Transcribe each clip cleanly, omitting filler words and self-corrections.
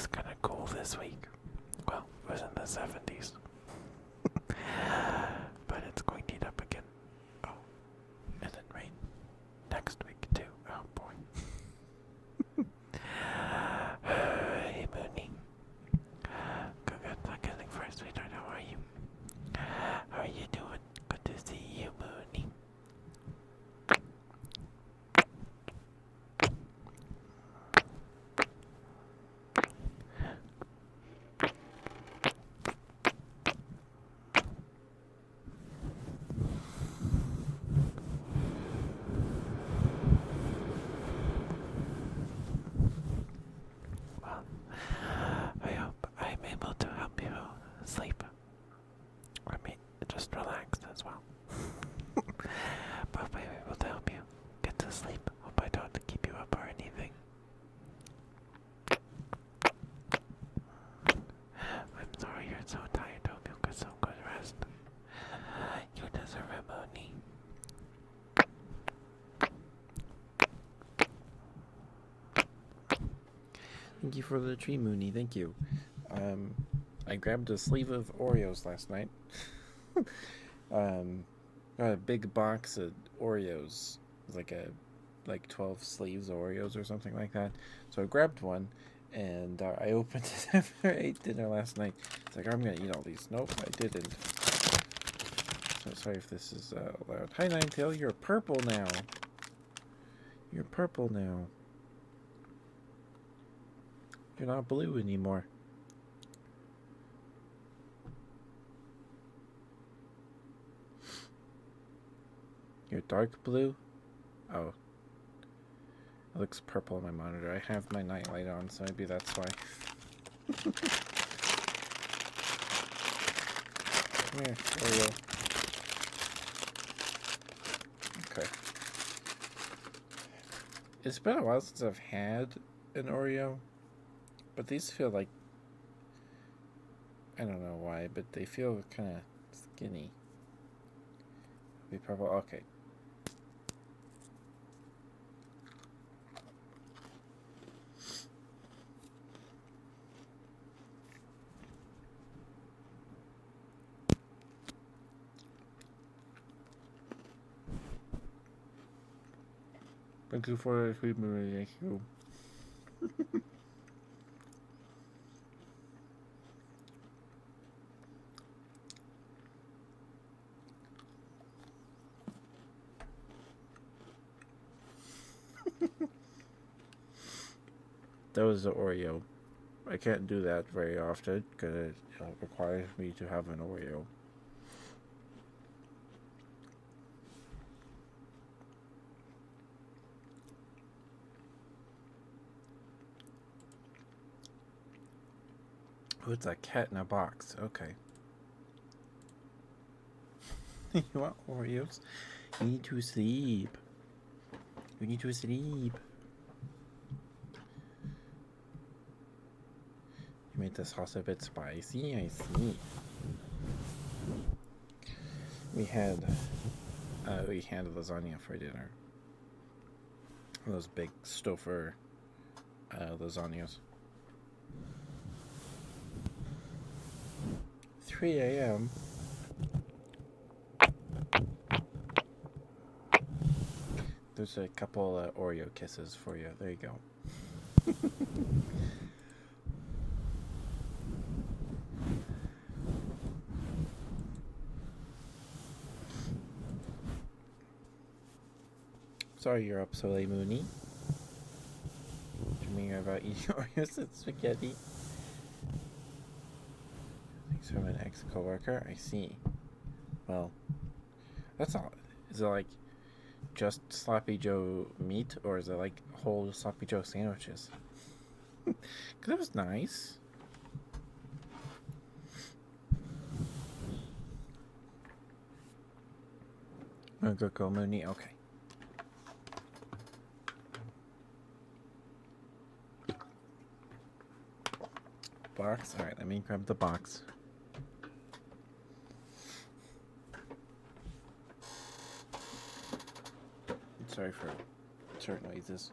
was kind of cool this week. Well, it was in the 70s. But it's going to heat up again. Oh, and then rain next week too. Oh boy. Hey Mooney. Good. Getting first, sweetheart. How are you? How are you doing? Good to see you, Mooney. Well, I hope I'm able to help you sleep. Or just relax as well. But if I'm able to help you get to sleep, hope I don't keep you up or anything. I'm sorry you're so tired. Hope you get some good rest. You deserve it, Mooney. Thank you for the tree, Mooney. Thank you. I grabbed a sleeve of Oreos last night. Got a big box of Oreos. It was like 12 sleeves of Oreos or something like that. So I grabbed one, and I opened it after I ate dinner last night. It's like, I'm gonna eat all these. Nope, I didn't. So sorry if this is loud. Hi, Ninetail. You're purple now. You're purple now. You're not blue anymore. You're dark blue? Oh. It looks purple on my monitor. I have my nightlight on, so maybe that's why. Come here, Oreo. Okay. It's been a while since I've had an Oreo, but these feel like, I don't know why, but they feel kind of skinny. Be purple. Okay. Thank you for the sweet movie. Thank you. That was the Oreo. I can't do that very often because it requires me to have an Oreo. Oh, it's a cat in a box. Okay. You want Oreos? You need to sleep. You need to sleep. You made the sauce a bit spicy, I see. We had lasagna for dinner. Those big Stouffer lasagnas. 3 a.m. There's a couple Oreo kisses for you. There you go. Sorry you're up so late, Mooney. Dreaming about eating Oreos and spaghetti. Thanks from an ex-coworker. I see. Well, that's all. Is it like just Sloppy Joe meat, or is it like whole Sloppy Joe sandwiches? Because it was nice. Go, Mooney. Okay. Box. All right, let me grab the box. Sorry for certain noises.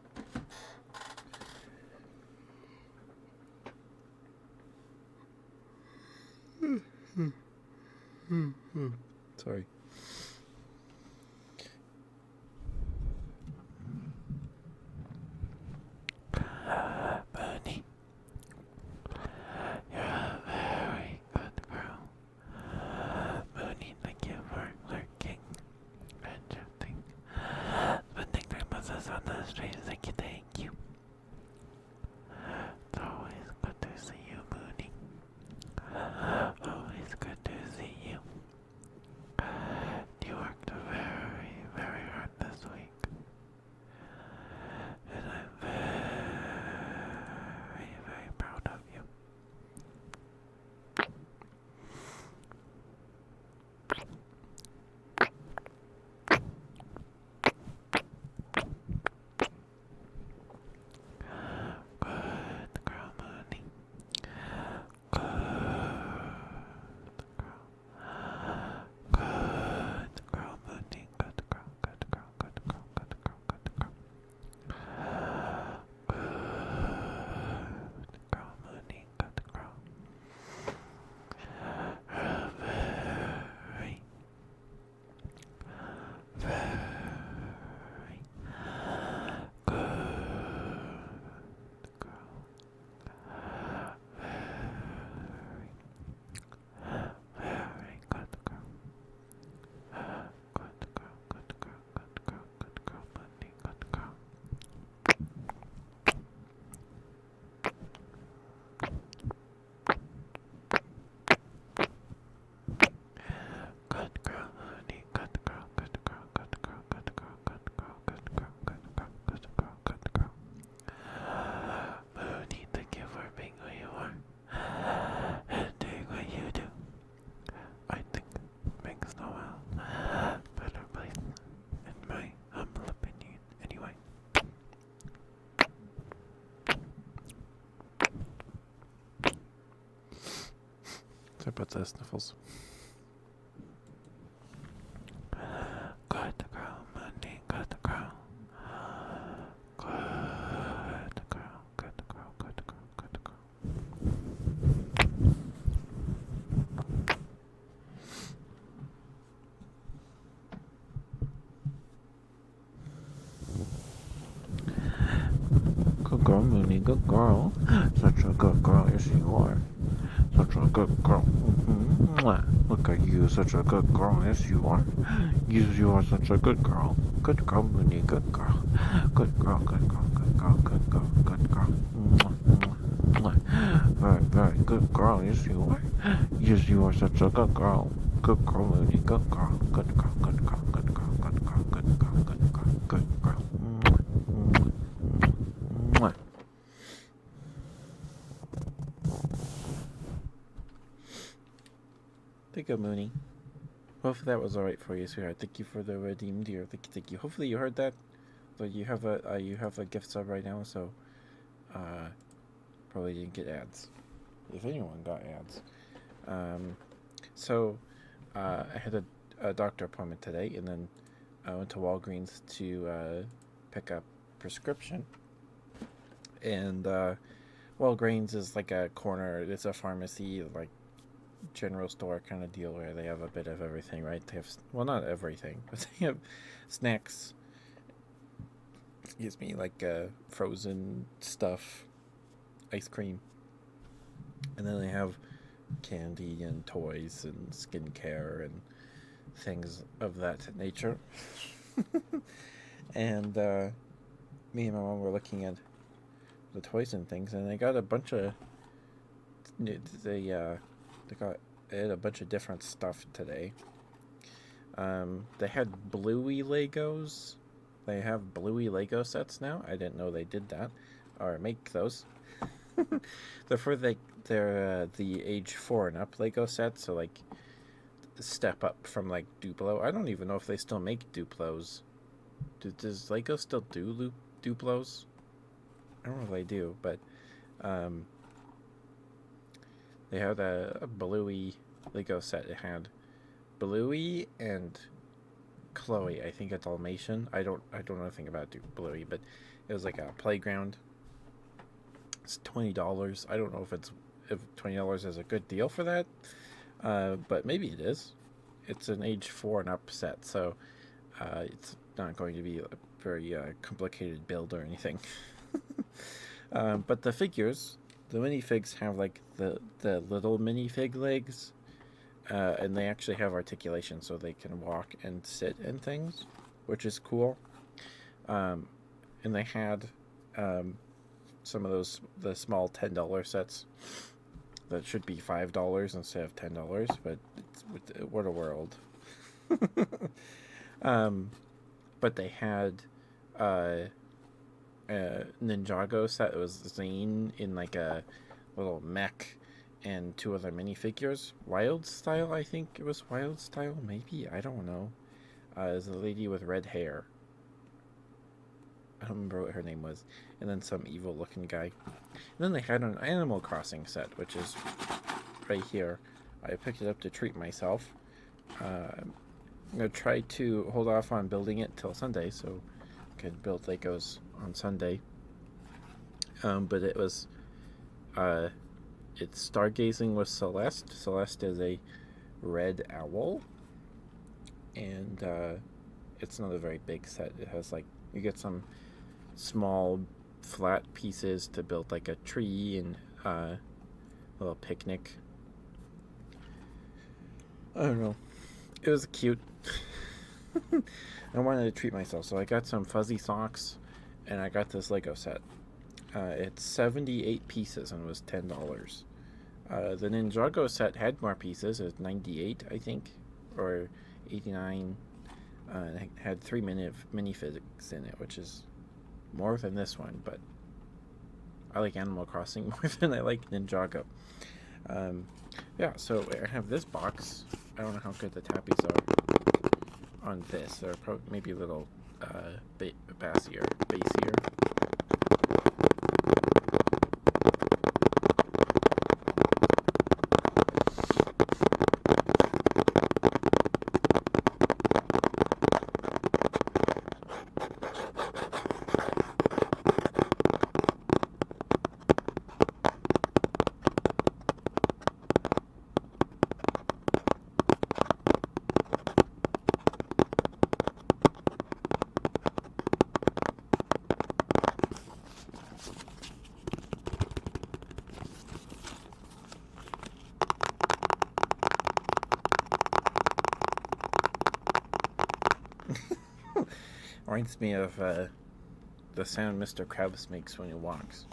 Sorry about the sniffles. Good girl, Mooney. Good girl. Good girl. Good girl. Good girl. Good girl. Good girl, Mooney. Good girl. Such a good girl. Yes, you are. Such a good girl. Look at you, such a good girl. Yes, you are. Yes, you are such a good girl. Good girl, Mooney. Good girl. Good girl. Good girl. Good girl. Good girl. Good girl. Very, very good girl. Yes, you are. Yes, you are such a good girl. Good girl, Mooney. Good girl. Good girl. Good girl. Good girl. Good girl. Good girl. Good girl. Good girl. Thank you, Mooney. Hopefully that was alright for you, sweetheart. Thank you for the redeemed deer. Thank you. Hopefully you heard that. So you have a gift sub right now, so probably didn't get ads. If anyone got ads. I had a doctor appointment today, and then I went to Walgreens to pick up prescription. And Walgreens is like a corner. It's a pharmacy, like general store kind of deal where they have a bit of everything, right? They have, well, not everything, but they have snacks. Excuse me, like frozen stuff, ice cream, and then they have candy and toys and skincare and things of that nature. And me and my mom were looking at the toys and things, and they got a bunch of they had a bunch of different stuff today. They had Bluey Legos. They have Bluey Lego sets now. I didn't know they did that or make those. They're the age 4 and up Lego sets, so like step up from like Duplo. I don't even know if they still make Duplos. Does Lego still do Duplos? I don't know if they do, but they had a Bluey Lego set. It had Bluey and Chloe. I think a Dalmatian. I don't know anything about Bluey, but it was like a playground. It's $20. I don't know if $20 is a good deal for that, but maybe it is. It's an age 4 and up set, so it's not going to be a very complicated build or anything. But the figures, the minifigs have like the little minifig legs, and they actually have articulation, so they can walk and sit and things, which is cool. And they had some of the small $10 sets that should be $5 instead of $10, but what a world. But they had a Ninjago set. It was Zane in like a little mech and 2 other minifigures. Wild Style, I think it was Wild Style, maybe, I don't know. There's a lady with red hair. I don't remember what her name was. And then some evil looking guy. And then they had an Animal Crossing set, which is right here. I picked it up to treat myself. I'm going to try to hold off on building it till Sunday, so I could build Legos on Sunday. But it was it's Stargazing with Celeste. Celeste is a red owl, and it's not a very big set. It has like, you get some small flat pieces to build like a tree and a little picnic. I don't know. It was cute. I wanted to treat myself, so I got some fuzzy socks, and I got this Lego set. It's 78 pieces and was $10. The Ninjago set had more pieces. It was 98, I think, or 89. It had 3 minifigs in it, which is more than this one, but I like Animal Crossing more than I like Ninjago. Yeah, so I have this box. I don't know how good the tappies are on this. They're probably maybe a little bassier. Reminds me of the sound Mr. Krabs makes when he walks.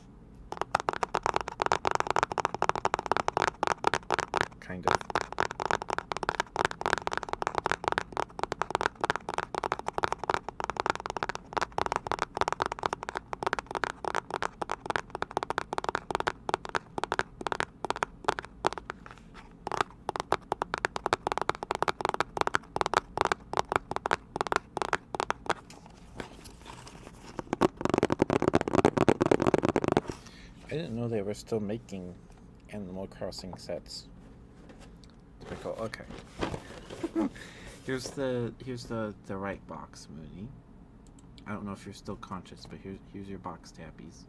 Kind of. I didn't know they were still making Animal Crossing sets. Pretty cool. Okay. here's the right box, Moody. I don't know if you're still conscious, but here's your box tappies.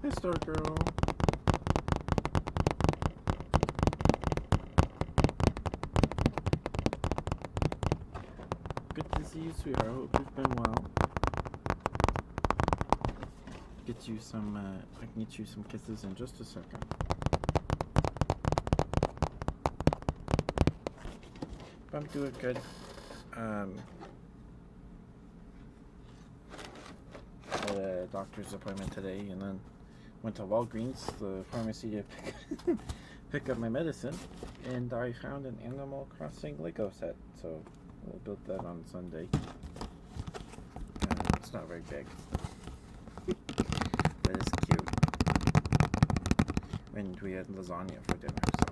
Hey, Star Girl. Good to see you, sweetheart. I hope you've been well. Get you some, I can get you some kisses in just a second. I'm doing good. Had a doctor's appointment today, and then went to Walgreens, the pharmacy, to pick up my medicine, and I found an Animal Crossing Lego set, so we'll build that on Sunday. It's not very big, but it's cute. And we had lasagna for dinner, so.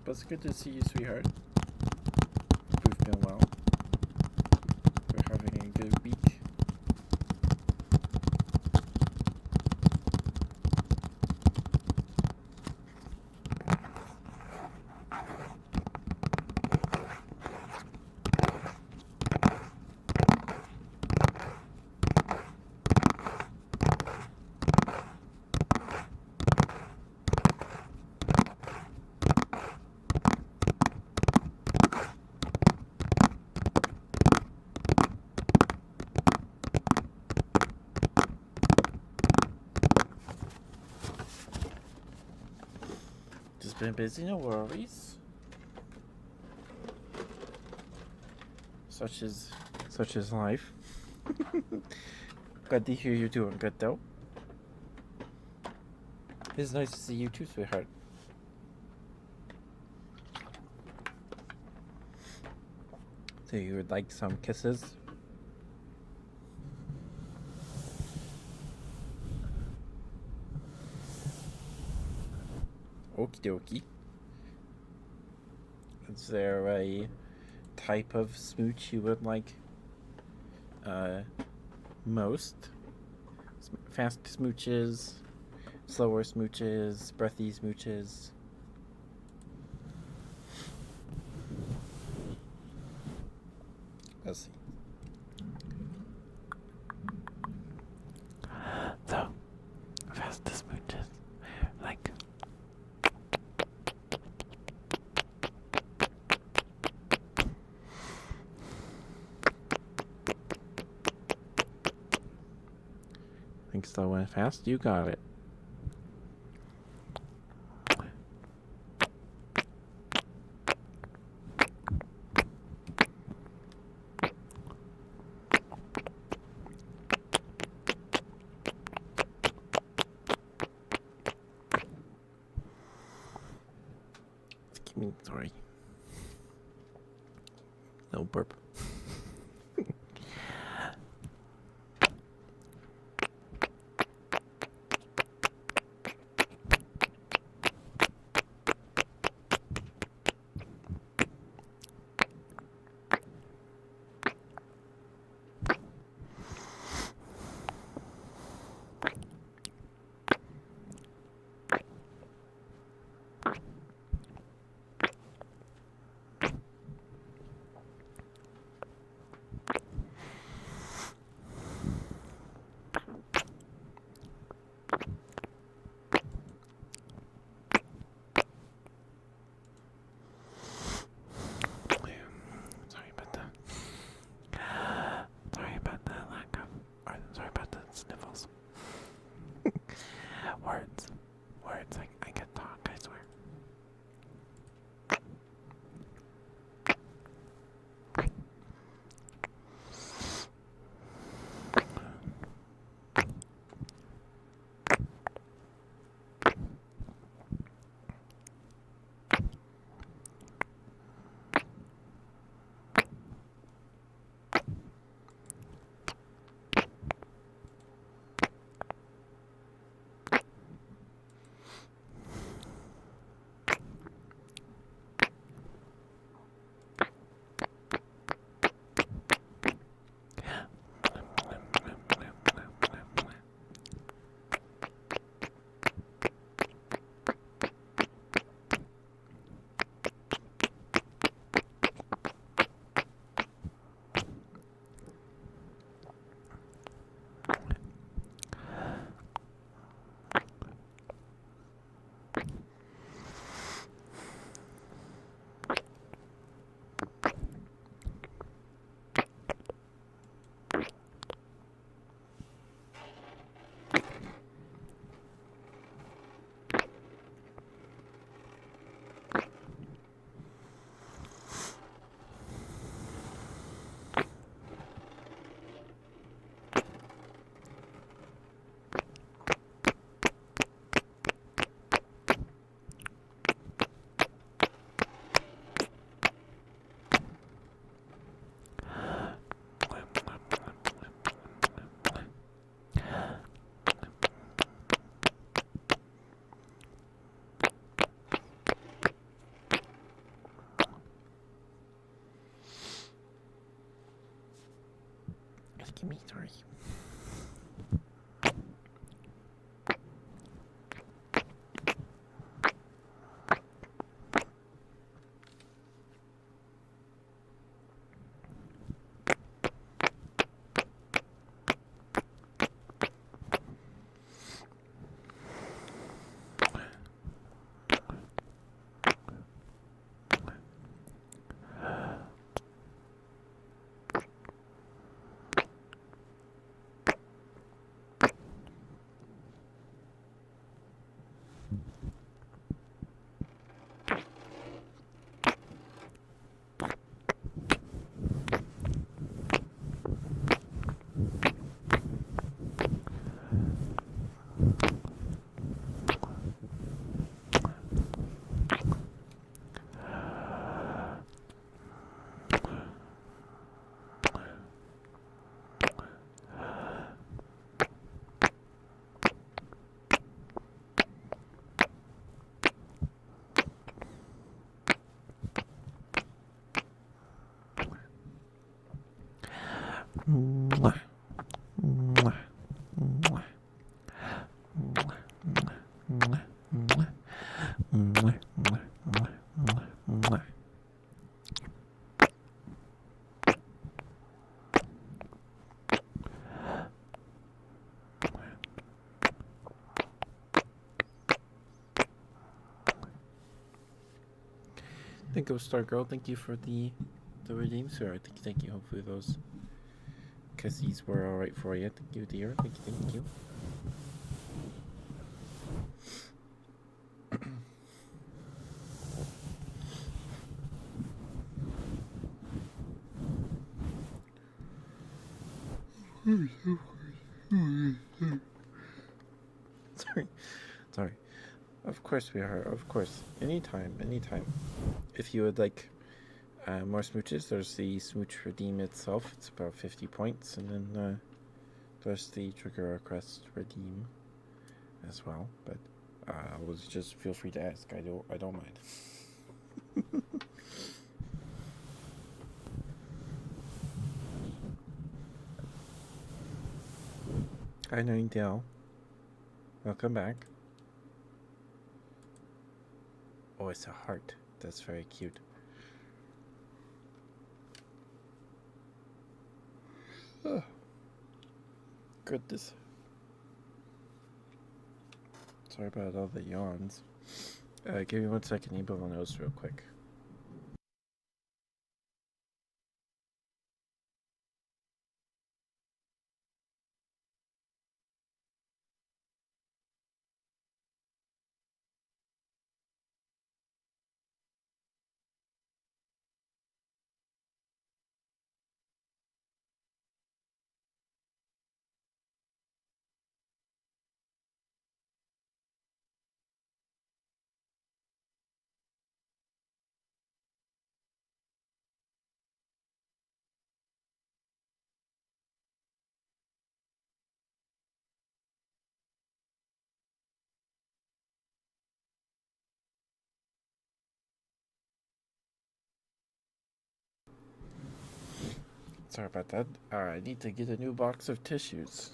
But it's good to see you, sweetheart. We've been well. We're having a good week. been busy, no worries. Such is life. Glad to hear you're doing good, though. It's nice to see you too, sweetheart. So you would like some kisses? Okie dokie. Is there a type of smooch you would like most? Fast smooches, slower smooches, breathy smooches? Let's see. So, fast smooches, like. Think slow and fast? You got it. Sorry. No burp. Sorry about the sniffles. Words. I can talk, I swear. Give me, sorry. and Ghost Star Girl, thank you for the redeems here. Thank you. Hopefully those kisses were alright for you. Thank you, dear. Thank you. Sorry. Of course we are. Of course. Anytime. If you would like more smooches, there's the smooch redeem itself. It's about 50 points. And then there's the trigger request redeem as well. But just feel free to ask. I don't mind. Hi, Nightingale. Welcome back. Oh, it's a heart. That's very cute. Oh. Goodness. Sorry about all the yawns. Give me 1 second. You blow my nose real quick. Sorry about that. I need to get a new box of tissues.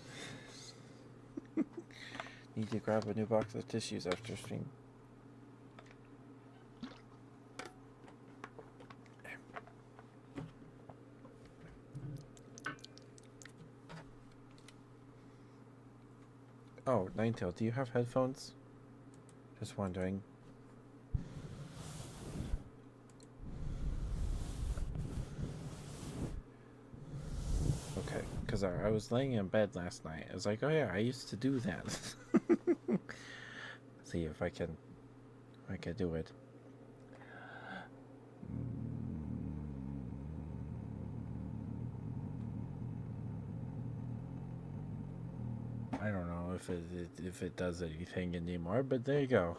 Need to grab a new box of tissues after stream. Oh, Ninetail, do you have headphones? Just wondering. Okay, because I was laying in bed last night. I was like, oh yeah, I used to do that. See if I can do it. I don't know if it does anything anymore, but there you go.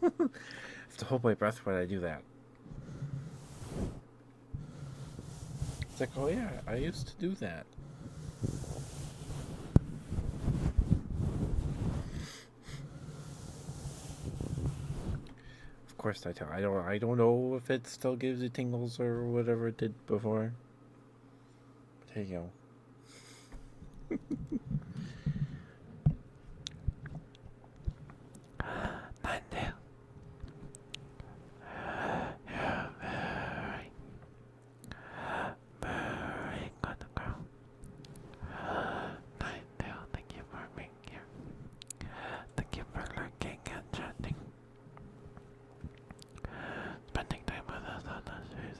I have to hold my breath when I do that. It's like, oh yeah, I used to do that. Of course I tell. I don't know if it still gives you tingles or whatever it did before. But there you go. Ninetail. You're very good girl. Ninetail, thank you for being here. Thank you for lurking and chatting. Spending time with us on the series.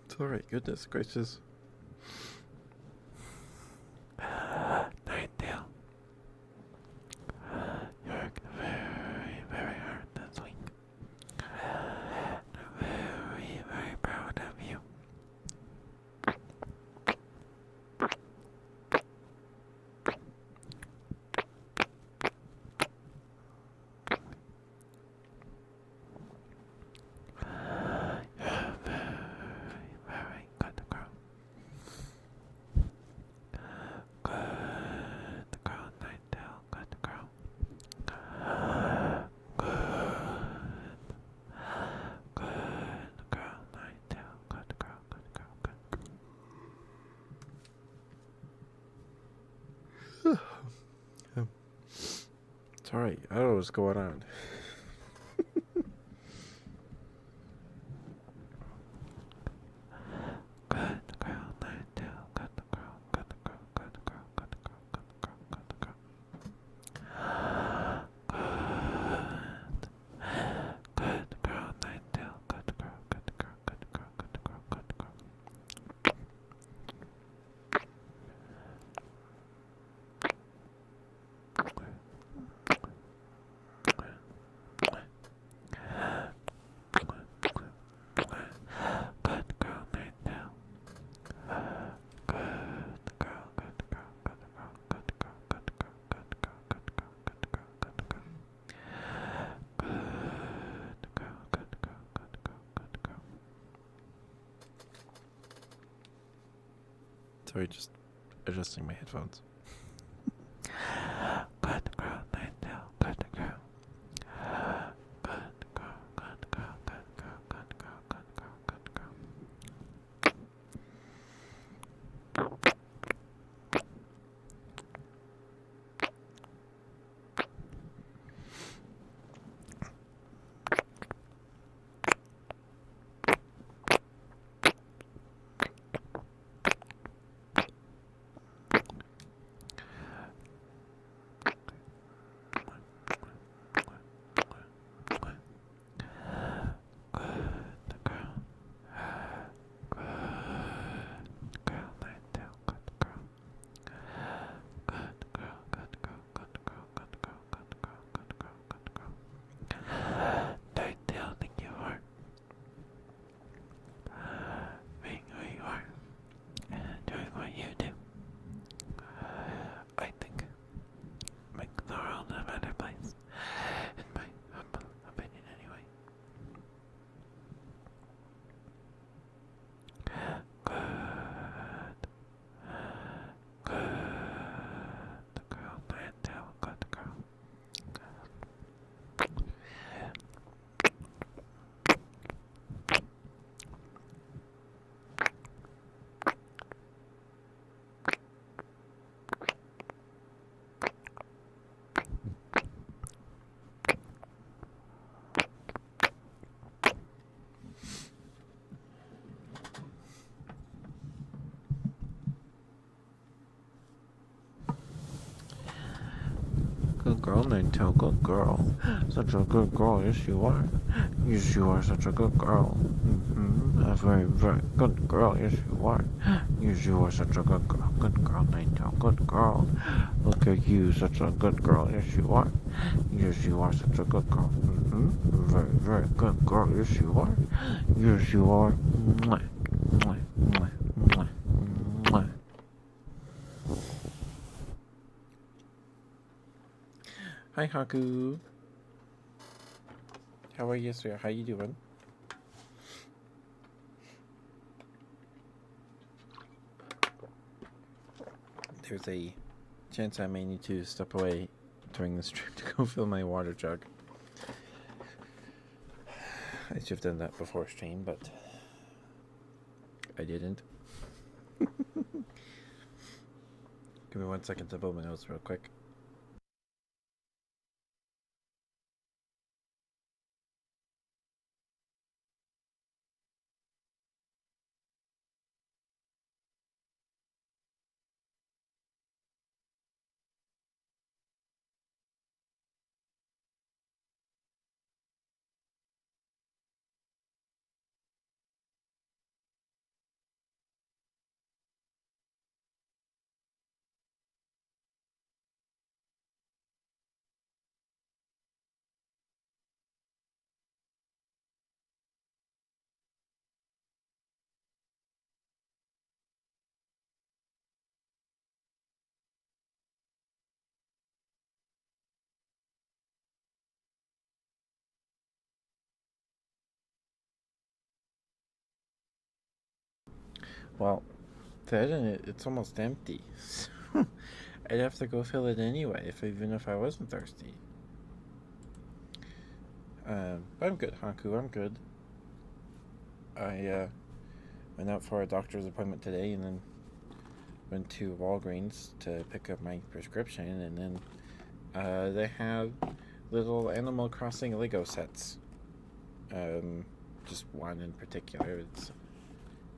It's alright, goodness gracious. Ninetail. You worked very hard this week. I'm very proud of you. You're very good girl. Good girl, Ninetail. Good girl. Good girl, Ninetail. Good girl, good girl, good girl. Sorry, I don't know what's going on. Good girl, Nighttail. Good girl, good girl, good girl, good girl, good girl, good girl. Good girl, Nighttail. Good girl, good girl, good girl, good girl, good girl. Good girl, Nighttail. Good girl, good girl, good girl, good girl, good girl, good girl, good girl, good girl, good girl. Good girl, good girl, good girl, good girl. Sorry, just adjusting my headphones. Good girl, Nighttail. Good girl. Good girl, good girl, good girl, good girl, good girl, good girl. Good girl. Good girl, Nighttail. Good girl. Good girl, good girl, good girl, good girl, good girl, good girl, good girl. Nighttail, think you are being who you are and doing what you do. I think make the world a better place, in my humble opinion, anyway. Good girl, Nighttail, good girl. Good girl, Nighttail, good girl. Such a good girl, yes you are. Yes, you are such a good girl. A very, very good girl, yes you are. Yes, you are such a good girl. Good girl, Nighttail, good girl. Look at you, such a good girl, yes you are. Yes, you are such a good girl. Very, very good girl, yes you are. Yes, you are. Mwah, mwah, mwah, mwah, mwah. Hi, Haku. How are you, sir? How you doing? There's a chance I may need to step away during this trip to go fill my water jug. I should have done that before stream, but I didn't. Give me 1 second to blow my nose real quick. Well, that and it's almost empty. So I'd have to go fill it anyway, even if I wasn't thirsty. But I'm good, Haku. I'm good. I went out for a doctor's appointment today, and then went to Walgreens to pick up my prescription, and then They have little Animal Crossing Lego sets. Just one in particular.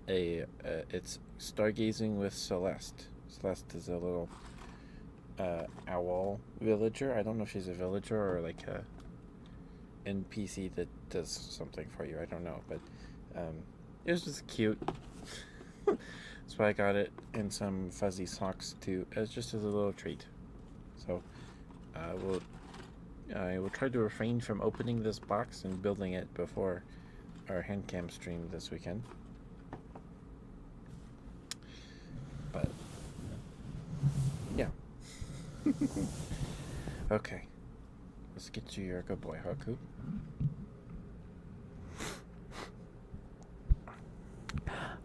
It's Stargazing with Celeste. Celeste is a little owl villager. I don't know if she's a villager or like a NPC that does something for you. I don't know, but it was just cute. That's why I got it in some fuzzy socks too, as just as a little treat. So I will try to refrain from opening this box and building it before our hand cam stream this weekend. But yeah. Okay. Let's get you your good boy, Haku.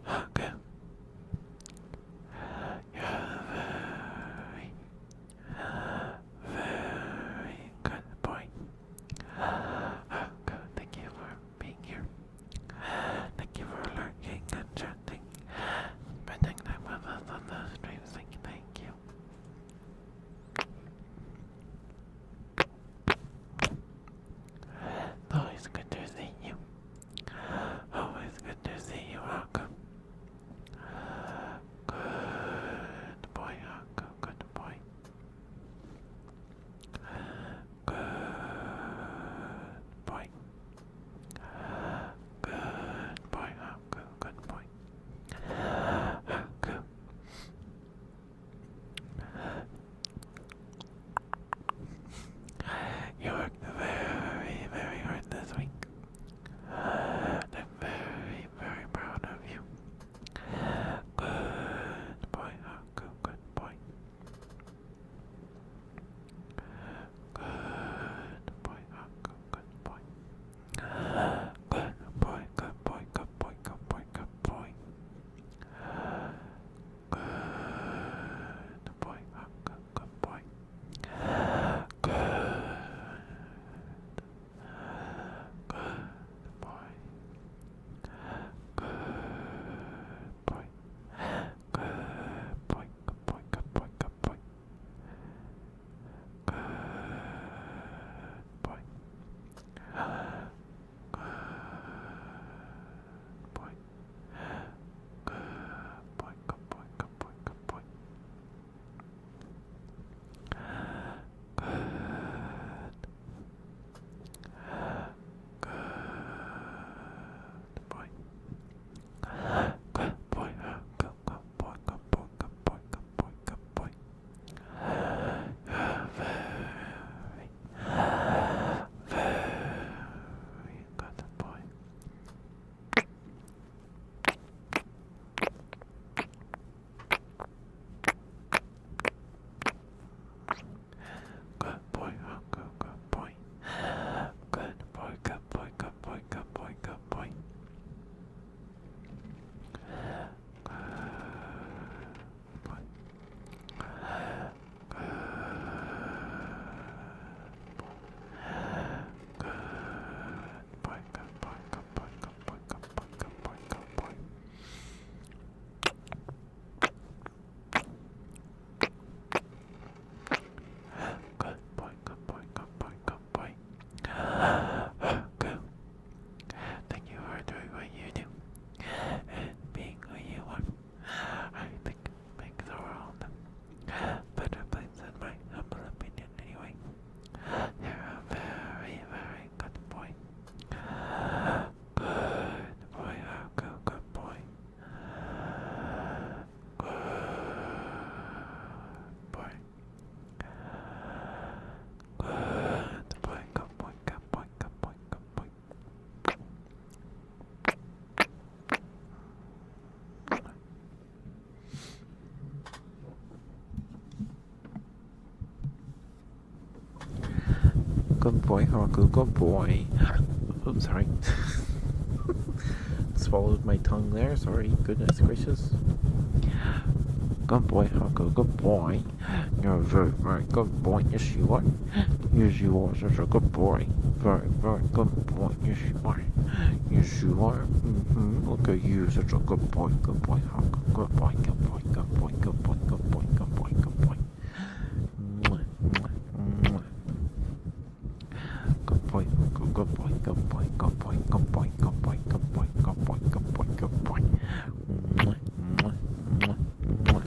Okay. You're very good boy. Okay, thank you for being here. Thank you for lurking and chatting, spending time with us on the streams. Thank you. Always good to see you. Always good to see you, Haku. Good boy, Haku. Good boy. Good boy. Good boy, Haku. Good boy. Haku. You worked very, very hard this week. I'm very, very proud of you. Good boy, Haku. Good boy. Good boy, Haku. Good boy. Good boy, good boy, good boy, good boy, good boy. Good boy, Haku. Good boy. Good. Good boy. Good boy. Good boy. Good boy. Good boy. Good boy. Good boy. Good boy. Good boy. Good boy. Good boy. Good boy. Good boy. Good boy. Good boy. Good boy. Good boy. Good boy. Good boy. You're very, very good boy. Good boy, Haku. Good boy. Good boy. Good boy. Good boy. Good boy. Good boy. Good boy, good boy, good boy, good boy. Good. Thank you for doing what you do and being who you are. I think it makes the world a better place in my humble opinion anyway. You're a very, very good boy. Good boy, Haku, good boy. Good boy. Good boy, good boy, good boy, good boy, good boy. Good boy, Haku, good boy. Oops, sorry. Swallowed my tongue there, sorry, goodness gracious. Good boy, Haku, good boy. You're a very, very good boy, yes you are. Yes you are, such a good boy. Very, very good boy, yes you are. Yes you are. Look at you, such a good boy, Haku. Good boy, good boy, good boy, good boy, good boy, good boy, good boy. Mwah, mwah, mwah. good boy, good boy, good boy, good boy, good boy, good boy, good boy, good boy. Mwah, mwah, mwah, mwah.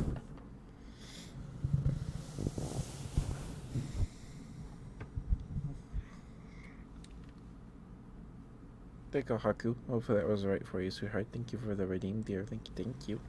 Thank you, Haku. Hopefully that was right for you, sweetheart. Thank you for the redeem, dear. Thank you, thank you.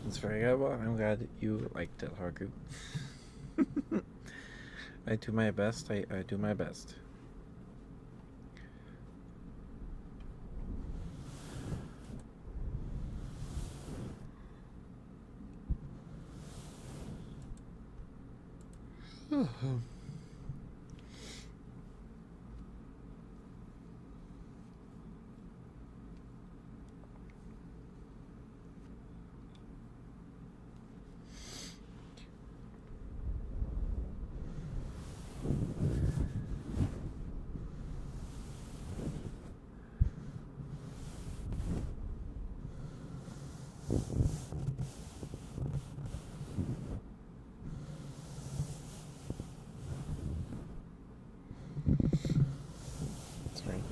It's very good. Well, I'm glad you liked it, Haku. I do my best. I do my best. Sorry.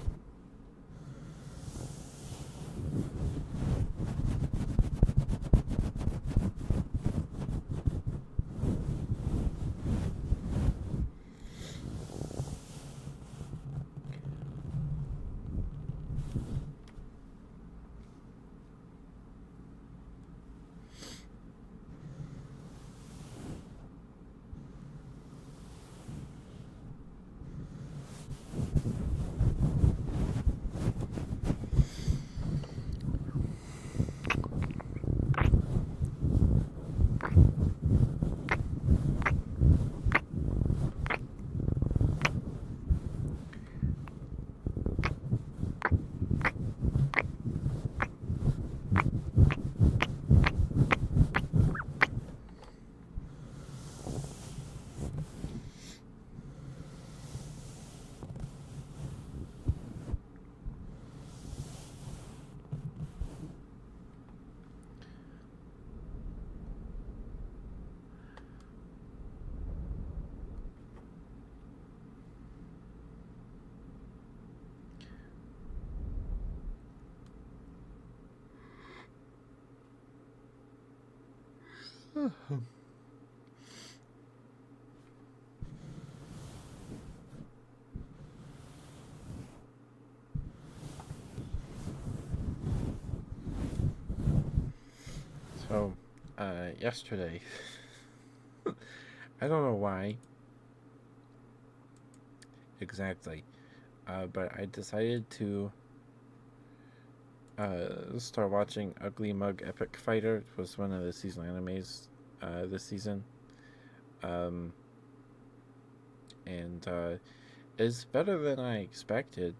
So, yesterday, I don't know why exactly, but I decided to start watching Ugly Mug Epic Fighter. It was one of the seasonal animes this season. And it's better than I expected.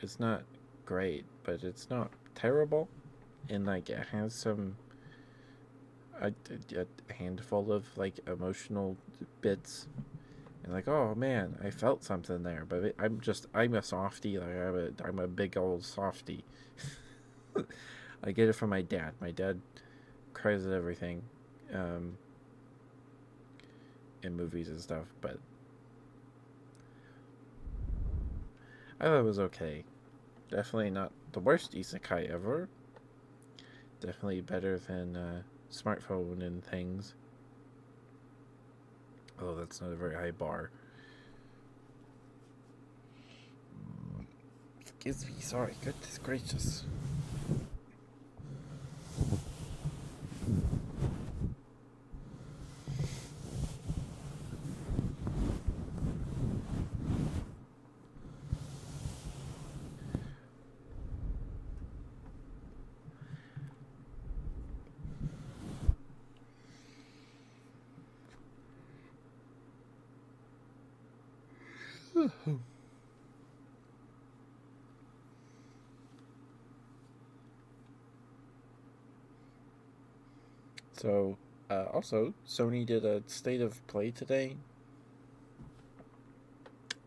It's not great, but it's not terrible. And like it has some a handful of like emotional bits, and like, oh man, I felt something there. But I'm a softie. Like I'm a big old softie. I get it from my dad. My dad cries at everything, in movies and stuff. But I thought it was okay. Definitely not the worst isekai ever. Definitely better than Smartphone and things. Oh, that's not a very high bar. Excuse me, sorry. Goodness gracious. So, also, Sony did a state of play today.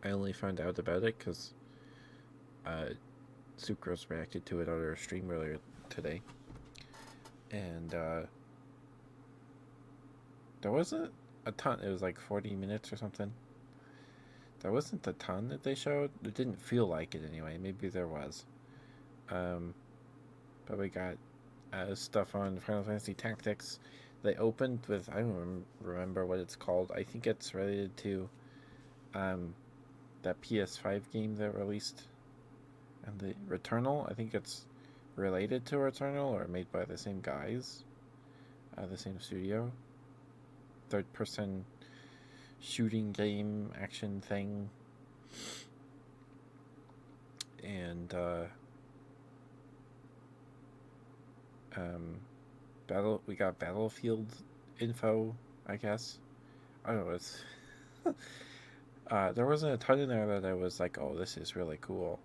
I only found out about it because Sucrose reacted to it on her stream earlier today. And there wasn't a ton. It was like 40 minutes or something. There wasn't a ton that they showed. It didn't feel like it anyway. Maybe there was. But we got stuff on Final Fantasy Tactics. They opened with, I don't remember what it's called. I think it's related to that PS5 game that released, and the Returnal. I think it's related to Returnal or made by the same guys, the same studio. Third person shooting game action thing. And we got Battlefield info, I guess. I don't know, it's there wasn't a ton in there that I was like, oh, this is really cool.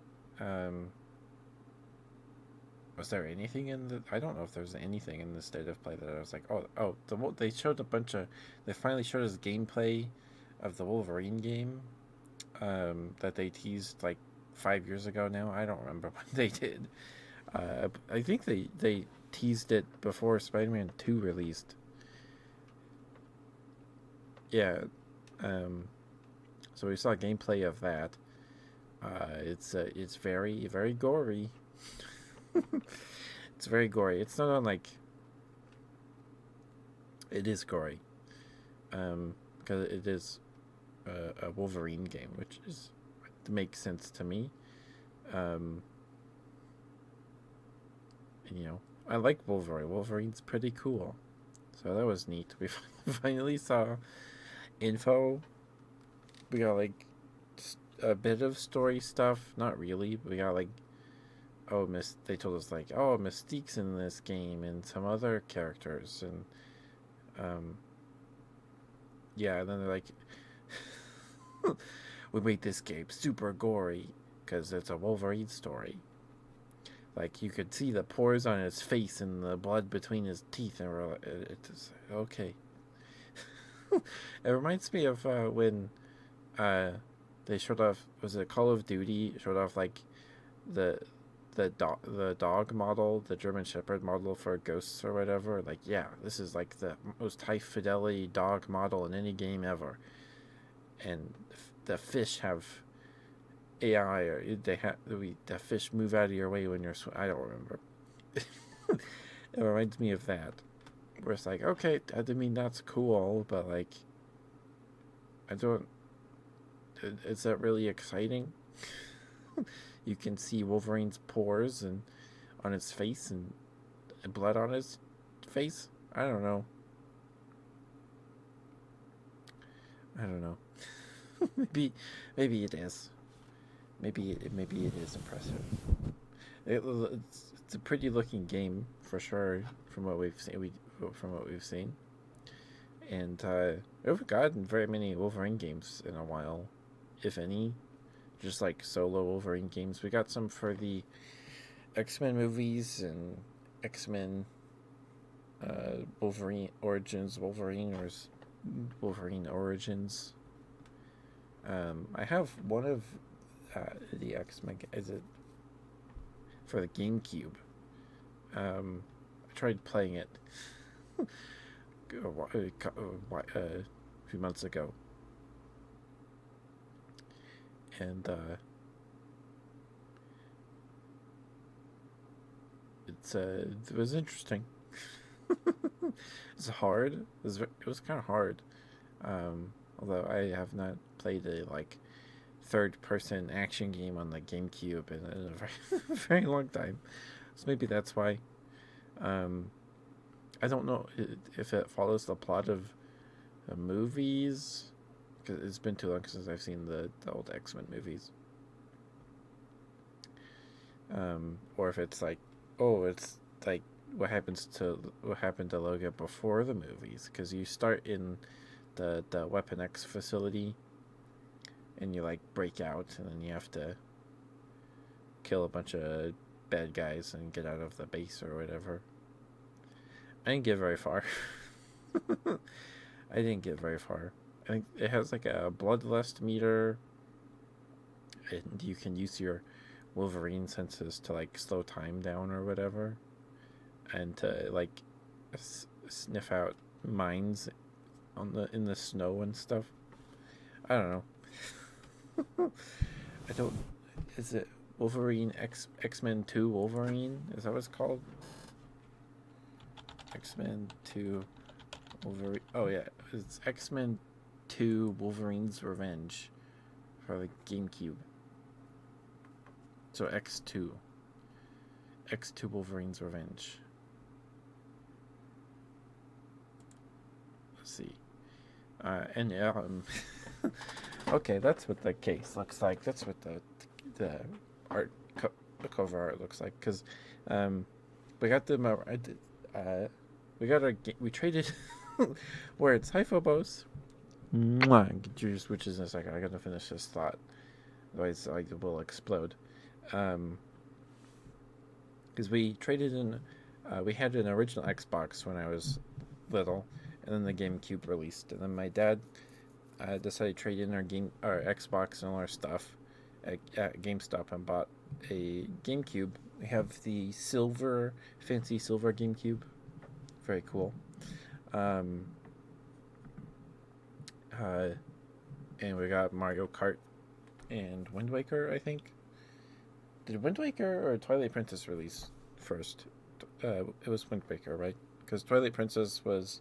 Was there anything in the? I don't know if there's anything in the state of play that I was like, they showed a bunch of. They finally showed us gameplay of the Wolverine game, that they teased like 5 years ago now. I don't remember when they did. I think they teased it before Spider-Man 2 released. Yeah. So we saw gameplay of that. It's very, very gory. It's very gory. It's not on like. It is gory, because it is a Wolverine game, which makes sense to me. And, I like Wolverine. Wolverine's pretty cool, so that was neat. We finally saw info. We got like a bit of story stuff. Not really. We got like. They told us like, Mystique's in this game and some other characters, and and then they're like, we made this game super gory because it's a Wolverine story. Like you could see the pores on his face and the blood between his teeth, and it's okay. It reminds me of when they showed off. Was it Call of Duty? Showed off like the dog model, the German Shepherd model for Ghosts or whatever. Like, yeah, this is like the most high fidelity dog model in any game ever. And the fish have AI, or the fish move out of your way when you're I don't remember. It reminds me of that, where it's like, okay, I mean that's cool, but like, I don't. Is that really exciting? You can see Wolverine's pores and on his face and blood on his face. I don't know. maybe it is. Maybe it is impressive. It's a pretty looking game for sure from what we've seen. And we haven't gotten very many Wolverine games in a while, if any. Just like solo Wolverine games. We got some for the X-Men movies and X-Men Wolverine Origins, Wolverine Origins. I have one of the X-Men. Is it for the GameCube? I tried playing it a few months ago. And it was interesting. It's hard. It was kind of hard. Although I have not played a like third-person action game on the GameCube in a very, very long time, so maybe that's why. I don't know if it follows the plot of the movies. Because it's been too long since I've seen the old X-Men movies. Or if it's like, it's like what happened to Logan before the movies. Because you start in the Weapon X facility, and you like break out, and then you have to kill a bunch of bad guys and get out of the base or whatever. I didn't get very far. I didn't get very far. I think it has like a bloodlust meter, and you can use your Wolverine senses to like slow time down or whatever, and to like sniff out mines on the in the snow and stuff. I don't know. I don't. Is it Wolverine X Men 2 Wolverine? Is that what it's called? X-Men 2 Wolverine. Oh yeah, it's X-Men 2 Wolverine's Revenge for the GameCube. So X2 Wolverine's Revenge. Let's see. And okay, that's what the case looks like. That's what the art the cover art looks like. Cause we got the we traded words. Hi Phobos. Mwah. Get your switches in a second. I gotta finish this thought. Otherwise, it will explode. Because we traded in, we had an original Xbox when I was little, and then the GameCube released, and then my dad decided to trade in our Xbox and all our stuff at GameStop and bought a GameCube. We have the fancy silver GameCube. Very cool. And we got Mario Kart and Wind Waker, I think. Did Wind Waker or Twilight Princess release first? It was Wind Waker, right? Because Twilight Princess was,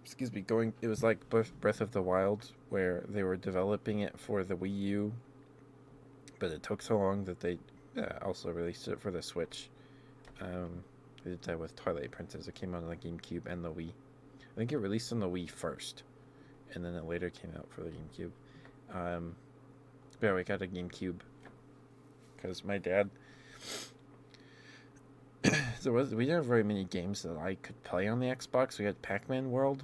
excuse me, going. It was like Breath of the Wild, where they were developing it for the Wii U, but it took so long that they also released it for the Switch. They did that with Twilight Princess. It came out on the GameCube and the Wii. I think it released on the Wii first, and then it later came out for the GameCube. Yeah, we got a GameCube because my dad. We didn't have very many games that I could play on the Xbox. We had Pac-Man World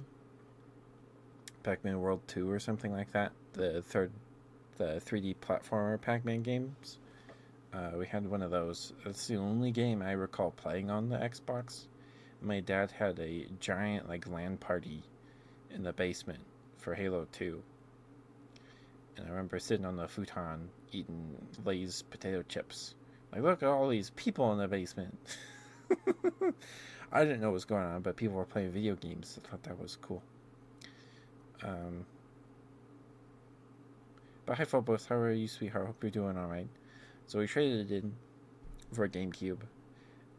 2 or something like that. The 3D platformer Pac-Man games. We had one of those. That's the only game I recall playing on the Xbox. My dad had a giant like LAN party in the basement for Halo 2. And I remember sitting on the futon eating Lay's potato chips. Like, look at all these people in the basement. I didn't know what was going on, but people were playing video games. I thought that was cool. But hi, Phobos. How are you, sweetheart? Hope you're doing all right. So we traded it in for a GameCube.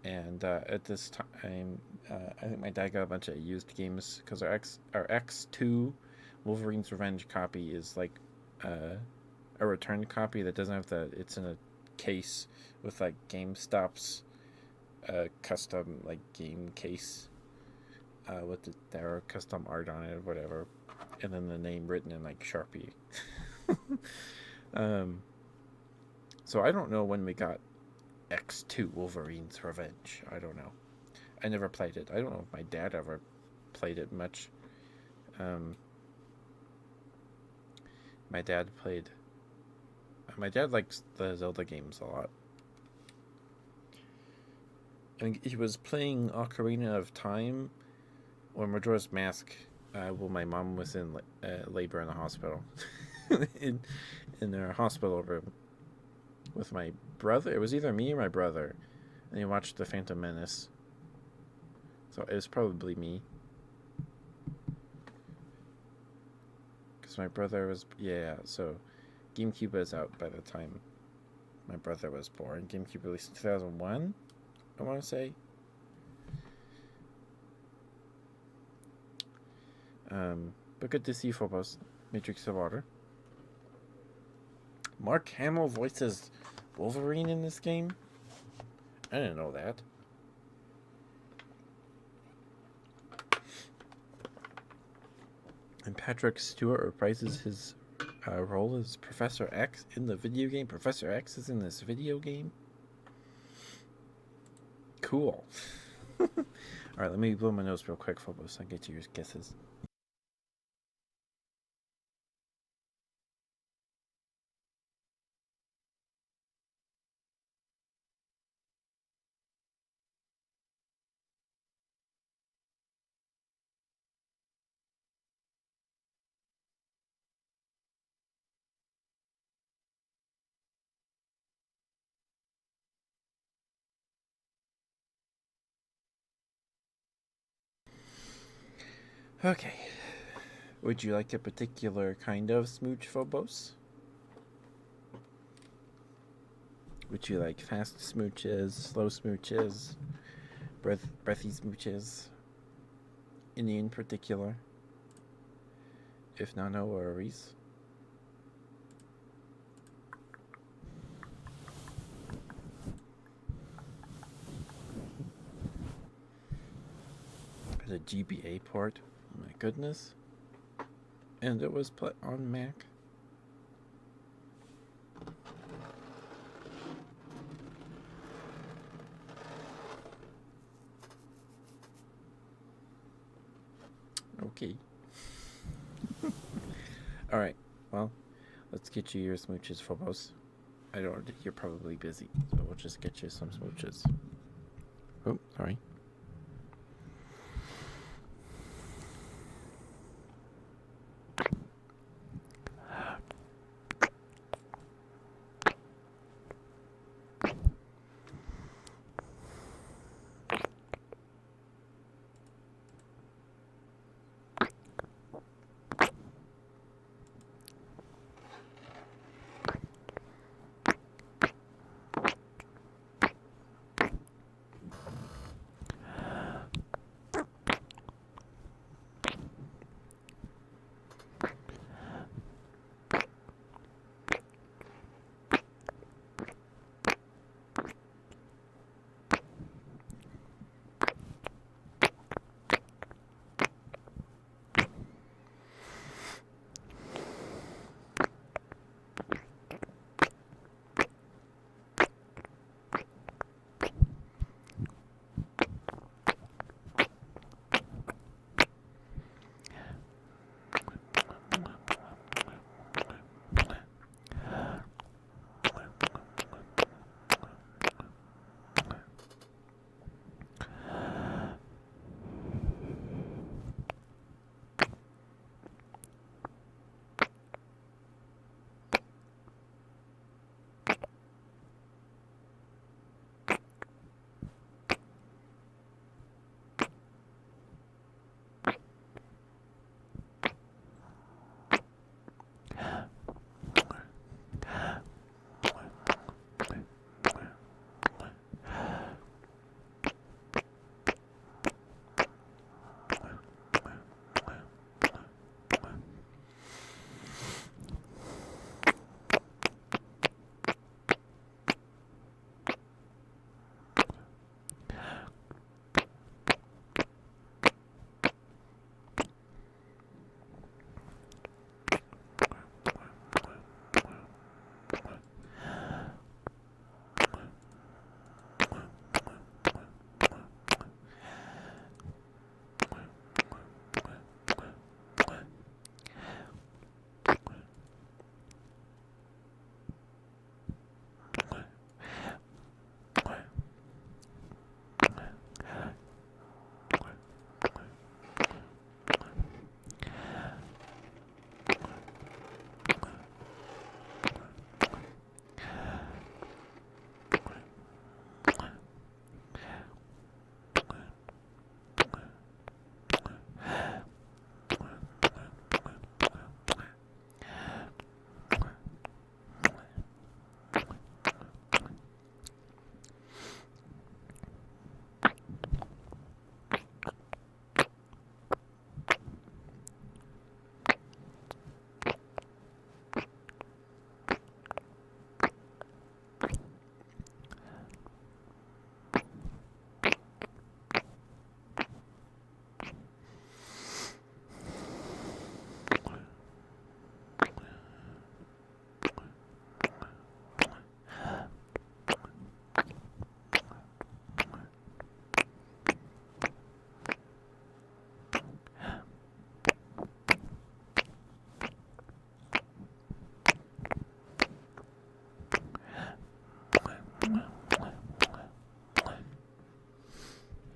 And at this time, I think my dad got a bunch of used games because our X2 Wolverine's Revenge copy is like a returned copy that doesn't have it's in a case with like GameStop's custom like game case with their custom art on it or whatever, and then the name written in like Sharpie. So I don't know when we got X2 Wolverine's Revenge. I don't know. I never played it. I don't know if my dad ever played it much. My dad likes the Zelda games a lot. I think he was playing Ocarina of Time or Majora's Mask while my mom was in labor in the hospital. in their hospital room with my brother. It was either me or my brother. And he watched The Phantom Menace. So it was probably me. Because my brother was... Yeah, so GameCube was out by the time my brother was born. GameCube released in 2001, I want to say. But good to see you, Phobos. Matrix of Order. Mark Hamill voices Wolverine in this game? I didn't know that. And Patrick Stewart reprises his role as Professor X in the video game. Professor X is in this video game? Cool. Alright, let me blow my nose real quick, Phobos, and get to your guesses. Okay. Would you like a particular kind of smooch, Phobos? Would you like fast smooches, slow smooches, breathy smooches? Any in particular? If not, no worries. The GBA port. Oh my goodness. And it was put on Mac. Okay. Alright, well, let's get you your smooches, Phobos. I don't, you're probably busy, so we'll just get you some smooches. Oh, sorry.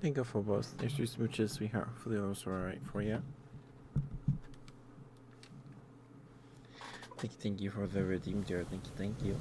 Thank you for both. There's your smooches, sweetheart. Hopefully those are alright for you. Thank you for the redeem, dear. Thank you.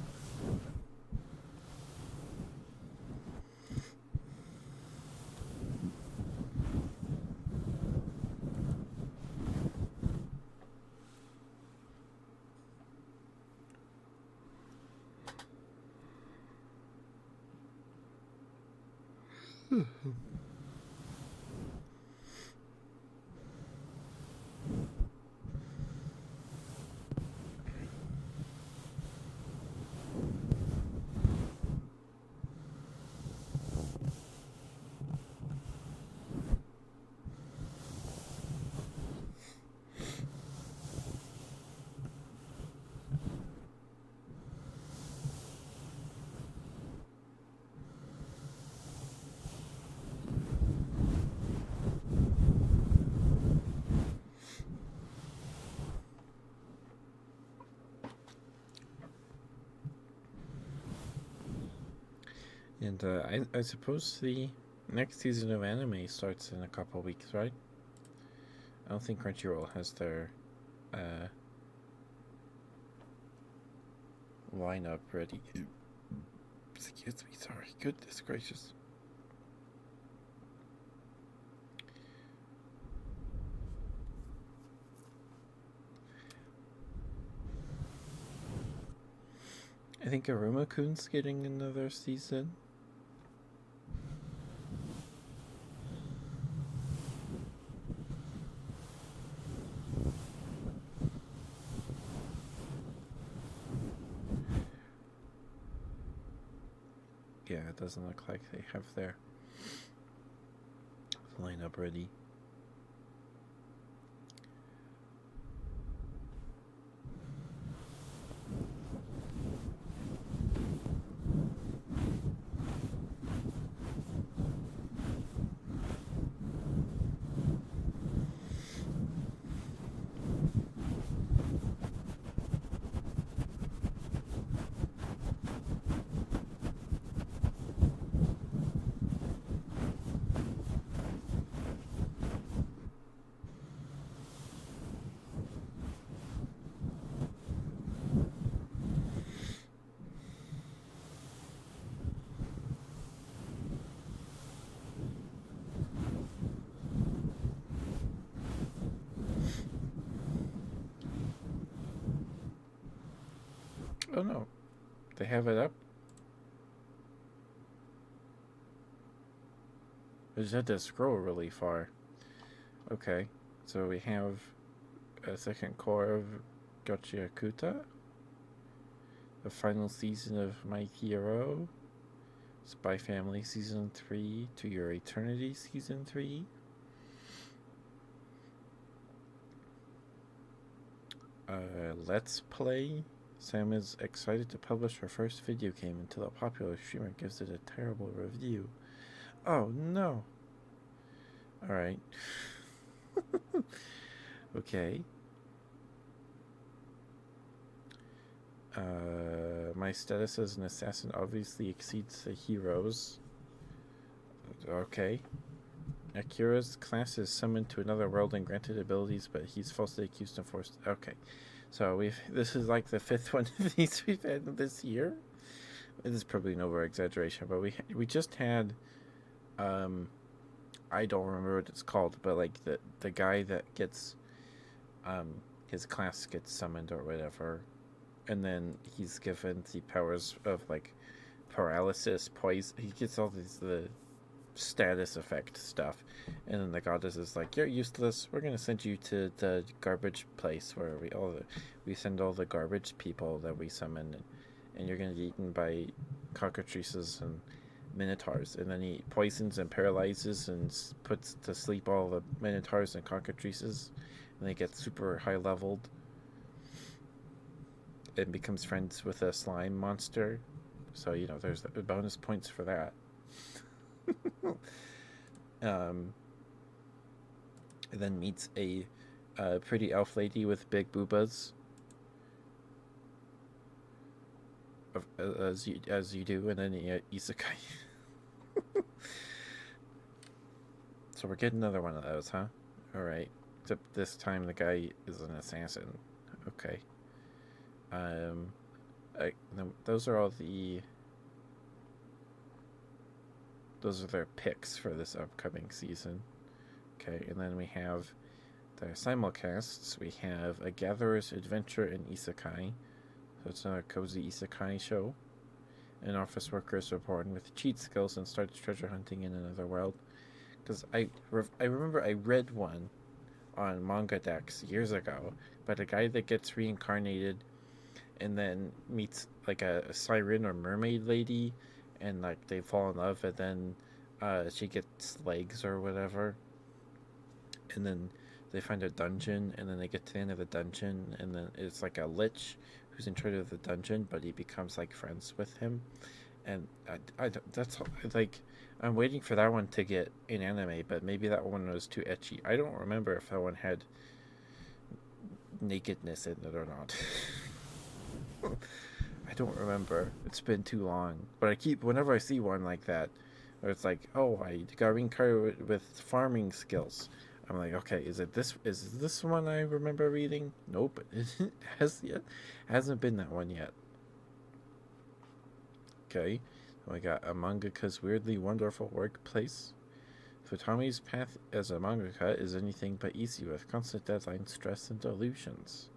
And I suppose the next season of anime starts in a couple weeks, right? I don't think Crunchyroll has their uh, lineup ready. Excuse me, sorry. Goodness gracious. I think Aruma-kun's getting another season. Yeah, it doesn't look like they have their lineup ready. Oh no, they have it up? I just had to scroll really far. Okay, so we have a second core of Gotchiakuta, the final season of My Hero, Spy Family Season 3, To Your Eternity Season 3, Let's Play. Sam is excited to publish her first video game until a popular streamer gives it a terrible review. Oh no. Alright. Okay. My status as an assassin obviously exceeds the hero's. Okay. Akira's class is summoned to another world and granted abilities, but he's falsely accused and forced. Okay. So this is like the fifth one of these we've had this year. This is probably an over exaggeration, but we just had I don't remember what it's called, but like the guy that gets his class gets summoned or whatever, and then he's given the powers of like paralysis, poison. He gets all the status effect stuff, and then the goddess is like, "You're useless. We're gonna send you to the garbage place where we send all the garbage people that we summon, and you're gonna get eaten by cockatrices and minotaurs." And then he poisons and paralyzes and puts to sleep all the minotaurs and cockatrices, and they get super high leveled and becomes friends with a slime monster. So there's the bonus points for that. And then meets a pretty elf lady with big boobas, as you do, and then isekai. So we're getting another one of those, huh? All right. Except this time the guy is an assassin. Okay. Those are all those are their picks for this upcoming season. Okay, and then we have their simulcasts. We have A Gatherer's Adventure in Isekai. So it's another cozy isekai show. An office worker is reborn with cheat skills and starts treasure hunting in another world. Because I remember I read one on Manga Dex years ago about a guy that gets reincarnated and then meets like a siren or mermaid lady, and like they fall in love, and then she gets legs or whatever, and then they find a dungeon, and then they get to the end of the dungeon, and then it's like a lich who's in charge of the dungeon, but he becomes like friends with him, and that's like I'm waiting for that one to get in anime, but maybe that one was too ecchi. I don't remember if that one had nakedness in it or not. I don't remember. It's been too long. But whenever I see one like that, where it's like, oh, I got reincarnated with farming skills. I'm like, okay, is this one I remember reading? Nope, it hasn't been that one yet. Okay, so I got a mangaka's weirdly wonderful workplace. Futami's path as a mangaka is anything but easy with constant deadlines, stress, and delusions.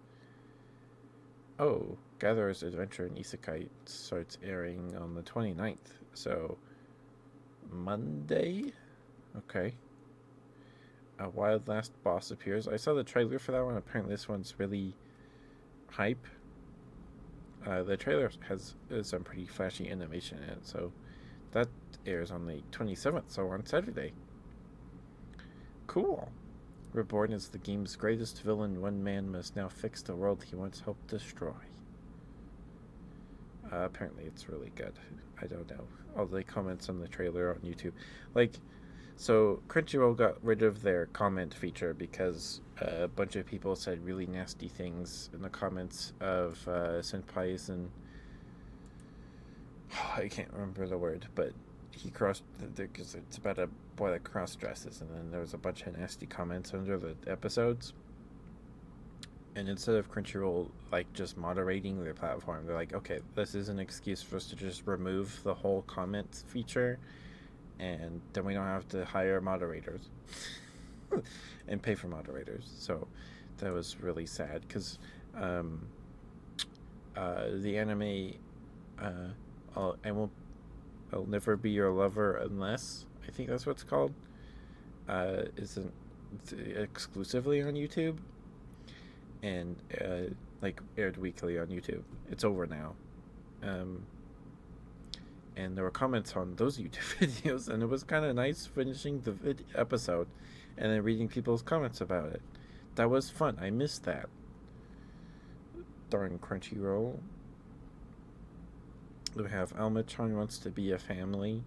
Oh, Gatherer's Adventure in Isekai starts airing on the 29th. So, Monday? Okay. A wild last boss appears. I saw the trailer for that one. Apparently, this one's really hype. The trailer has some pretty flashy animation in it. So, that airs on the 27th, so on Saturday. Cool. Reborn as the game's greatest villain, one man must now fix the world he once helped destroy. Apparently it's really good. I don't know. All the comments on the trailer on YouTube. So Crunchyroll got rid of their comment feature because a bunch of people said really nasty things in the comments of senpais, and I can't remember the word, but he crossed because it's about a boy that cross dresses, and then there was a bunch of nasty comments under the episodes. And instead of Crunchyroll like just moderating their platform, they're like, okay, this is an excuse for us to just remove the whole comment feature, and then we don't have to hire moderators and pay for moderators. So that was really sad because the anime I'll never be your lover unless, I think that's what it's called, isn't exclusively on YouTube, and like aired weekly on YouTube. It's over now. And there were comments on those YouTube videos, and it was kind of nice finishing the episode and then reading people's comments about it. That was fun. I missed that. Darn Crunchyroll. We have Alma-chan wants to be a family.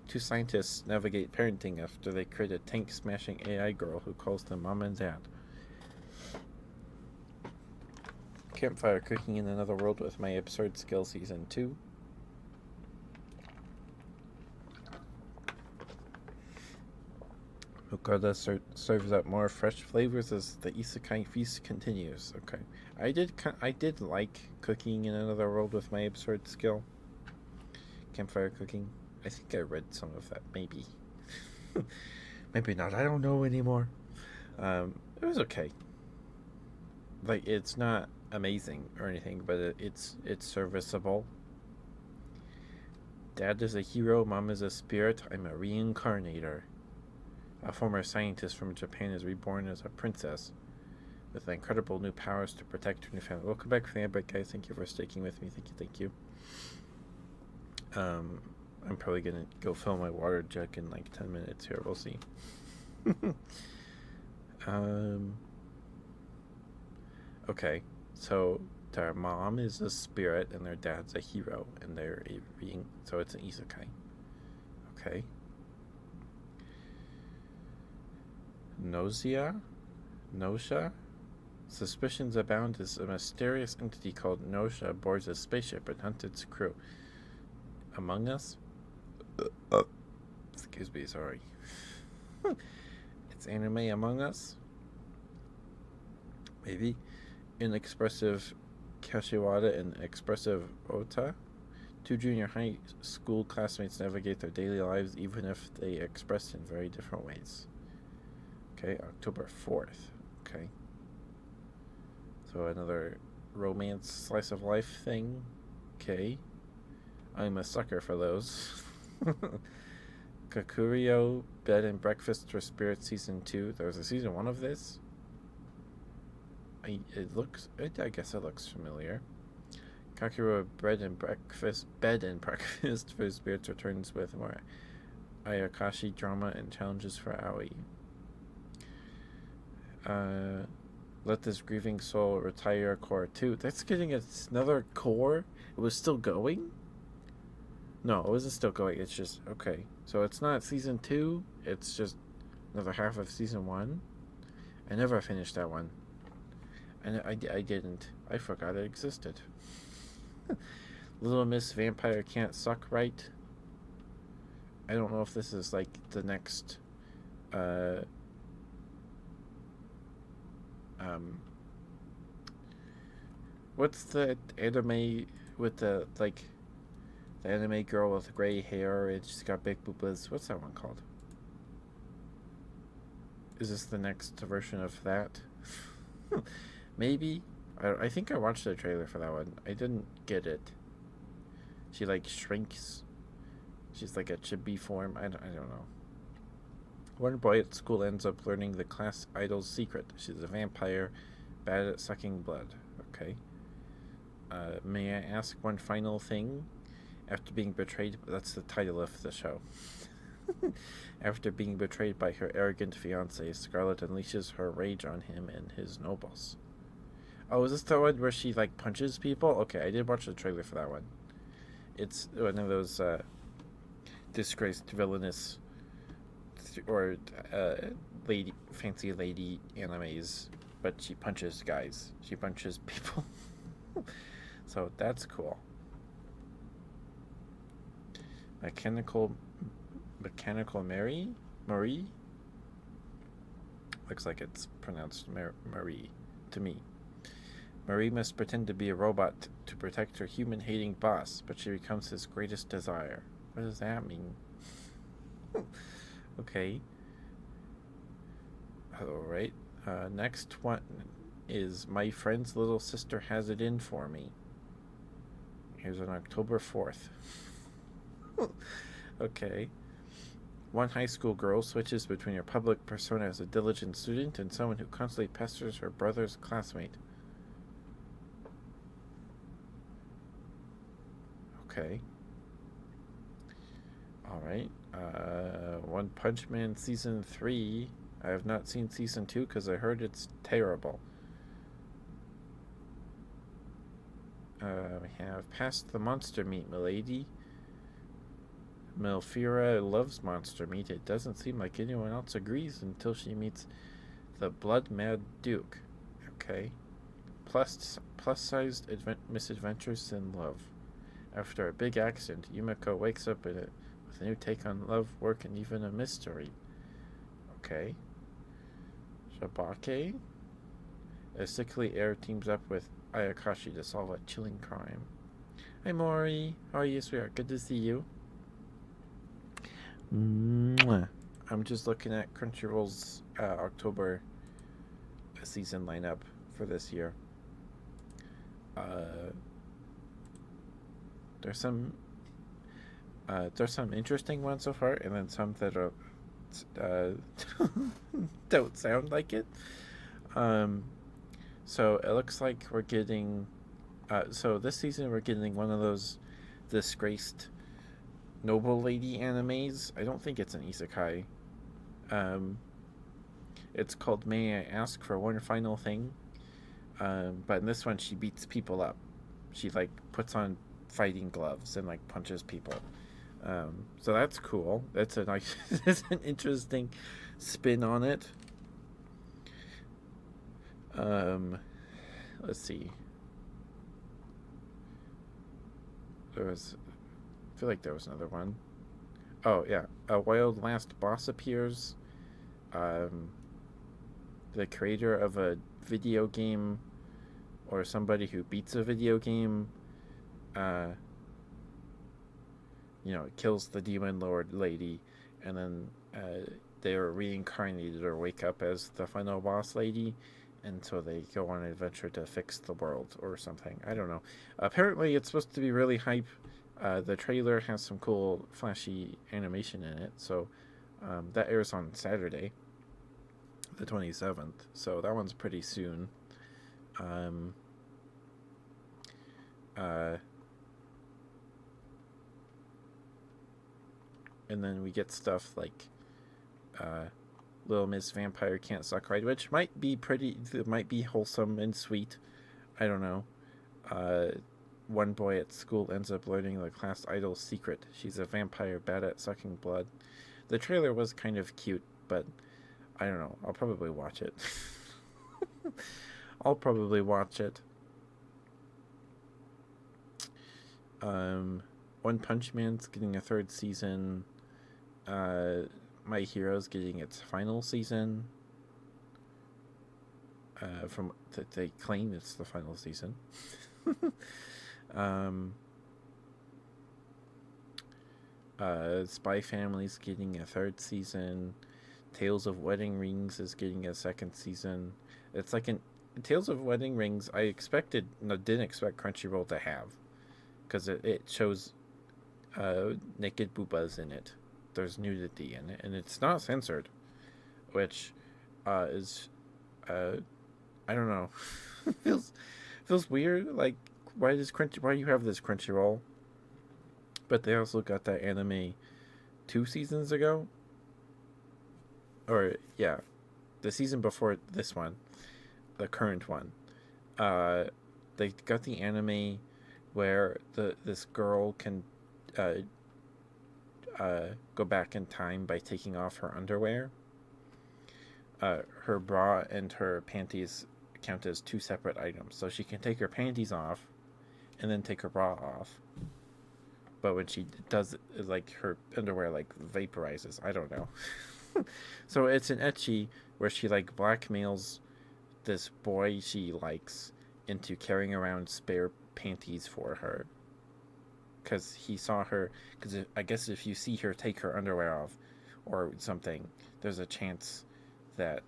Two scientists navigate parenting after they create a tank-smashing AI girl who calls them mom and dad. Campfire Cooking in Another World with My Absurd Skill Season 2. Okada serves up more fresh flavors as the Isekai feast continues. Okay, I did like Cooking in Another World with My Absurd Skill. Campfire Cooking. I think I read some of that. Maybe, maybe not. I don't know anymore. It was okay. Like, it's not amazing or anything, but it's serviceable. Dad is a hero. Mom is a spirit. I'm a reincarnator. A former scientist from Japan is reborn as a princess with incredible new powers to protect her new family. Welcome back from the break, guys. Thank you for sticking with me. Thank you. I'm probably gonna go fill my water jug in like 10 minutes here. We'll see. Okay, so their mom is a spirit and their dad's a hero, and they're so it's an isekai. Okay. Nosha? Suspicions abound as a mysterious entity called Nosha boards a spaceship and hunts its crew. Among Us? Excuse me, sorry. It's anime Among Us? Maybe. Inexpressive Kashiwada and expressive Ota? Two junior high school classmates navigate their daily lives even if they express in very different ways. Okay, October 4th. Okay. So another romance slice of life thing. Okay. I'm a sucker for those. Kakurio Bed and Breakfast for Spirits Season 2. There was a Season 1 of this. I guess it looks familiar. Kakuro Bed and Breakfast for Spirits returns with more Ayakashi drama and challenges for Aoi. Let This Grieving Soul Retire Core 2. That's getting another core? It was still going? No, it wasn't still going. It's just, okay. So it's not Season 2. It's just another half of Season 1. I never finished that one. And I didn't. I forgot it existed. Little Miss Vampire Can't Suck Right. I don't know if this is like the next what's the anime with the anime girl with gray hair and she's got big boobas? What's that one called? Is this the next version of that? Maybe. I think I watched the trailer for that one. I didn't get it. She shrinks. She's like a chibi form. I don't know. One boy at school ends up learning the class idol's secret. She's a vampire, bad at sucking blood. Okay. May I ask one final thing? After being betrayed, that's the title of the show. After being betrayed by her arrogant fiance, Scarlet unleashes her rage on him and his nobles. Oh, is this the one where she punches people? Okay, I did watch the trailer for that one. It's one of those disgraced villainous or fancy lady animes, but she punches guys. She punches people. So that's cool. Mechanical Marie? Looks like it's pronounced Marie to me. Marie must pretend to be a robot to protect her human-hating boss, but she becomes his greatest desire. What does that mean? Okay. Alright. Next one is My Friend's Little Sister Has It In For Me. Here's on October 4th. Okay. One high school girl switches between her public persona as a diligent student and someone who constantly pesters her brother's classmate. Okay. Alright. One Punch Man Season 3. I have not seen Season 2 because I heard it's terrible. We have Past the Monster Meat, milady. Melfira loves monster meat. It doesn't seem like anyone else agrees until she meets the Blood Mad Duke. Okay. Plus-sized misadventures in love. After a big accident, Yumiko wakes up in it with a new take on love, work, and even a mystery. Okay. Shabake. A sickly heir teams up with Ayakashi to solve a chilling crime. Hi, Mori. How are you, sweetheart? Good to see you. Mwah. I'm just looking at Crunchyroll's October season lineup for this year. There's some interesting ones so far, and then some that are don't sound like it. So it looks like we're getting. So this season we're getting one of those disgraced noble lady animes. I don't think it's an isekai. It's called May I Ask for One Final Thing. But in this one she beats people up. She puts on fighting gloves and punches people. So that's cool. That's a nice that's an interesting spin on it. Let's see. I feel like there was another one. Oh yeah, a wild last boss appears. The creator of a video game, or somebody who beats a video game, kills the demon lord lady, and then they are reincarnated or wake up as the final boss lady, and so they go on an adventure to fix the world or something. I don't know. Apparently it's supposed to be really hype, The trailer has some cool, flashy animation in it. So that airs on Saturday, the 27th. So that one's pretty soon. Um, uh, and then we get stuff like Little Miss Vampire Can't Suck Right, which might be might be wholesome and sweet. I don't know. Uh, One boy at school ends up learning the class idol's secret. She's a vampire bad at sucking blood. The trailer was kind of cute, but I don't know. I'll probably watch it. I'll probably watch it. One Punch Man's getting a third season. My Hero's getting its final season. From that they claim it's the final season. um, Spy Family's getting a third season. Tales of Wedding Rings is getting a second season. It's like an Tales of Wedding Rings. Didn't expect Crunchyroll to have, because it shows naked boobas in it. There's nudity in it, and it's not censored, which is I don't know. feels weird. Like, why do you have this Crunchyroll? But they also got that anime 2 seasons ago, or yeah, the season before this one, the current one. Uh, they got the anime where this girl can go back in time by taking off her underwear. Her bra and her panties count as two separate items, so she can take her panties off and then take her bra off. But when she does it, like, her underwear like vaporizes. I don't know. So it's an ecchi where she like blackmails this boy she likes into carrying around spare panties for her, because he saw her. Because I guess if you see her take her underwear off or something, there's a chance that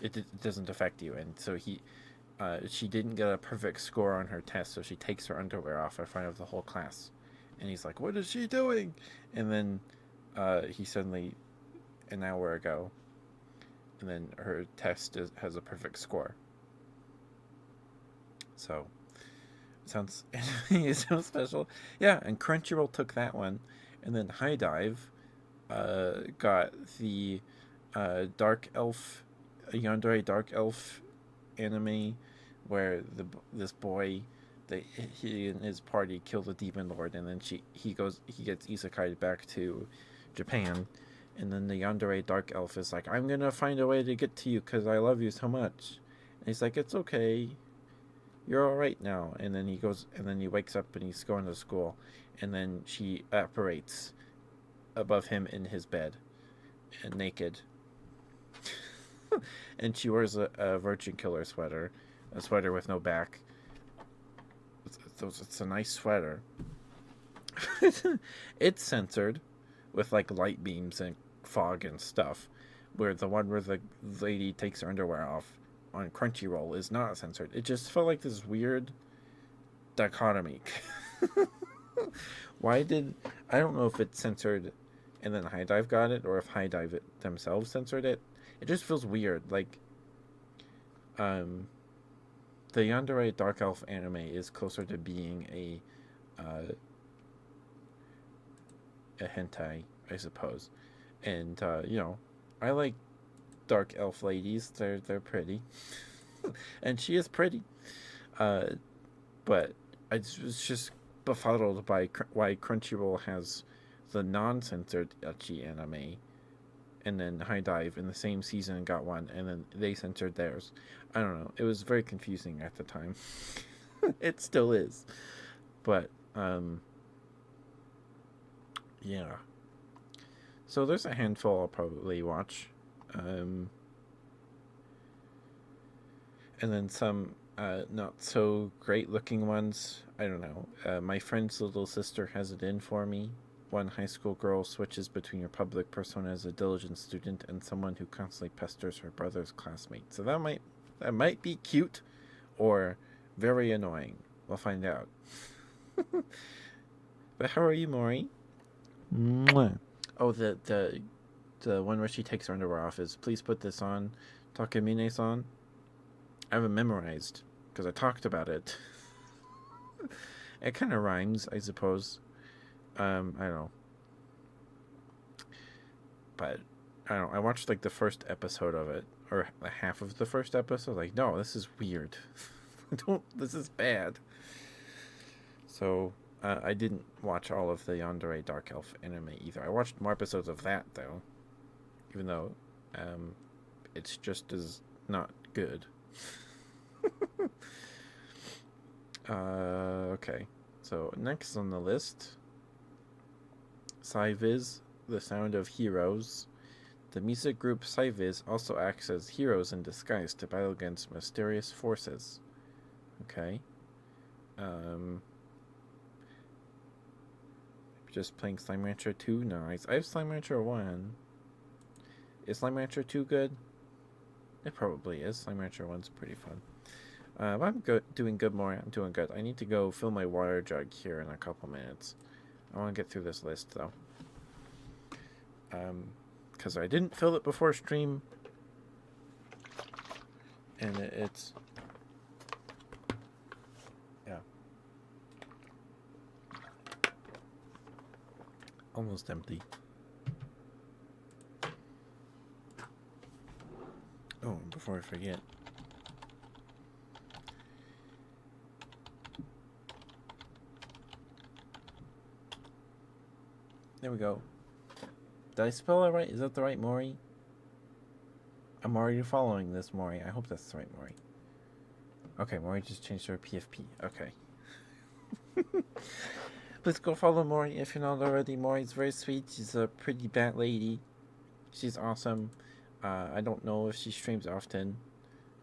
it doesn't affect you. And so she didn't get a perfect score on her test, so she takes her underwear off in front of the whole class. And he's like, "What is she doing?" And then he suddenly, an hour ago, and then her test has a perfect score. So it sounds special. Yeah, and Crunchyroll took that one, and then High Dive got the Dark Elf, Yandere Dark Elf anime, where this boy, he and his party kill the demon lord, and then he gets isekai back to Japan, and then the Yandere Dark Elf is like, "I'm gonna find a way to get to you because I love you so much," and he's like, "It's okay, you're all right now." And then he wakes up and he's going to school, and then she apparates above him in his bed, and naked. And she wears a Virgin Killer sweater, a sweater with no back. It's a nice sweater. It's censored with like light beams and fog and stuff, where the one where the lady takes her underwear off on Crunchyroll is not censored. It just felt like this weird dichotomy. I don't know if it's censored and then High Dive got it, or if High Dive themselves censored it. It just feels weird. Like, the Yandere Dark Elf anime is closer to being a hentai, I suppose. And I like dark elf ladies. They're pretty, and she is pretty. But I was just befuddled by why Crunchyroll has the non-censored ecchi anime, and then High Dive in the same season got one, and then they censored theirs. I don't know. It was very confusing at the time. It still is. But, yeah. So there's a handful I'll probably watch. And then some not so great looking ones. I don't know. My friend's little sister has it in for me. One high school girl switches between her public persona as a diligent student and someone who constantly pesters her brother's classmate. So that might be cute or very annoying. We'll find out. But how are you, Maury? Mwah. Oh, the one where she takes her underwear off is please put this on Takamine-san. I have it memorized because I talked about it. It kind of rhymes, I suppose. I don't know. But I don't know. I watched like the first episode of it, or half of the first episode. Like, no, this is weird. This is bad. So I didn't watch all of the Yandere Dark Elf anime either. I watched more episodes of that though, even though it's just as not good. Okay. So next on the list, Cyviz, The Sound of Heroes. The music group Cyviz also acts as heroes in disguise to battle against mysterious forces. Okay. Just playing Slime Rancher 2? Nice. I have Slime Rancher 1. Is Slime Rancher 2 good? It probably is. Slime Rancher 1's pretty fun. But I'm doing good, more. I'm doing good. I need to go fill my water jug here in a couple minutes. I want to get through this list, though. Because I didn't fill it before stream. And it's... yeah. Almost empty. Oh, before I forget. There we go. Did I spell it right? Is that the right Maury? I'm already following this Maury. I hope that's the right Maury. Okay, Maury just changed her PFP. Okay. Please go follow Maury if you're not already. Maury's very sweet. She's a pretty bad lady. She's awesome. I don't know if she streams often.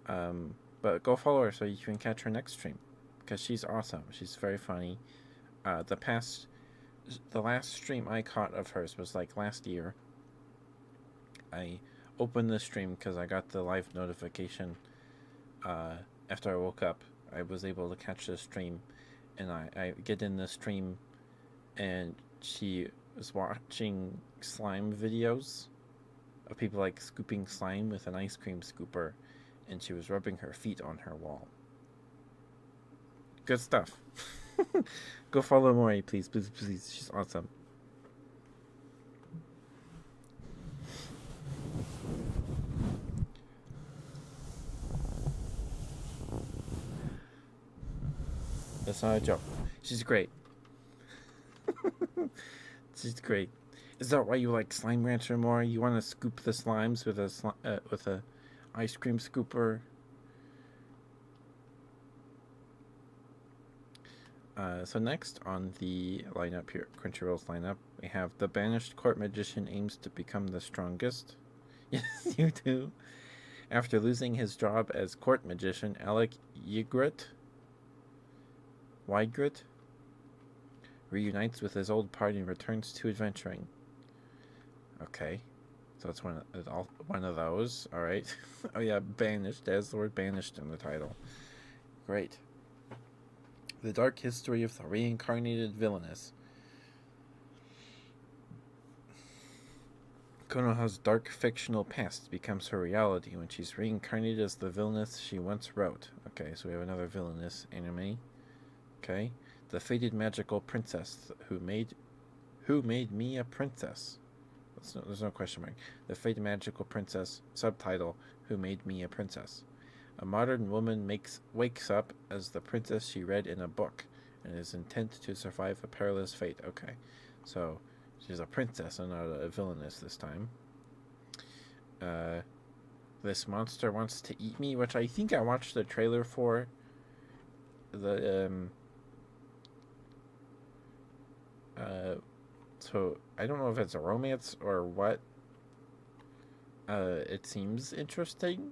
But go follow her so you can catch her next stream. Because she's awesome. She's very funny. The last stream I caught of hers was like last year. I opened the stream because I got the live notification after I woke up. I was able to catch the stream, and I get in the stream, and she was watching slime videos of people like scooping slime with an ice cream scooper, and she was rubbing her feet on her wall. Good stuff. Go follow Maury, please, please, please. She's awesome. That's not a joke. She's great. She's great. Is that why you like Slime Rancher more? You want to scoop the slimes with a ice cream scooper? So next on the lineup here, Crunchyroll's lineup, we have the banished court magician aims to become the strongest. Yes, you do. After losing his job as court magician, Alec Ygritte reunites with his old party and returns to adventuring. Okay, so it's one of those. All right. Oh yeah, banished. There's the word banished in the title. Great. The dark history of the reincarnated villainess. Konoha's dark fictional past becomes her reality when she's reincarnated as the villainess she once wrote. Okay, so we have another villainous anime. Okay. The fated magical princess who made me a princess. There's no question mark. The fated magical princess, subtitle, Who Made Me a Princess. A modern woman wakes up as the princess she read in a book and is intent to survive a perilous fate. Okay, so she's a princess and not a villainess this time. This monster wants to eat me, which I think I watched the trailer for. So I don't know if it's a romance or what. It seems interesting.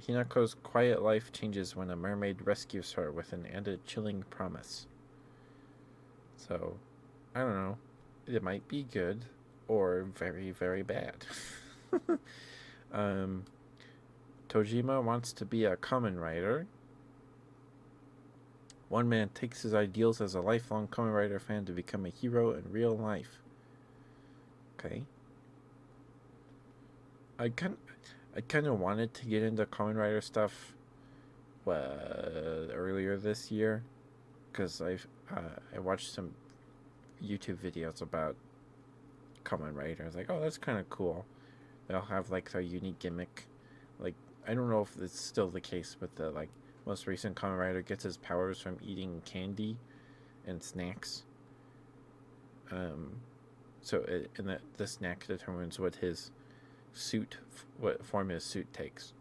Hinako's quiet life changes when a mermaid rescues her with an added chilling promise. So, I don't know. It might be good or very, very bad. Tojima wants to be a kamen rider. One man takes his ideals as a lifelong Kamen Rider fan to become a hero in real life. Okay. I kind of wanted to get into Kamen Rider stuff earlier this year, because I watched some YouTube videos about Kamen Rider. I was like, oh, that's kind of cool. They'll have like their unique gimmick. Like, I don't know if it's still the case, but the like most recent Kamen Rider gets his powers from eating candy and snacks. And the snack determines what his what form his suit takes.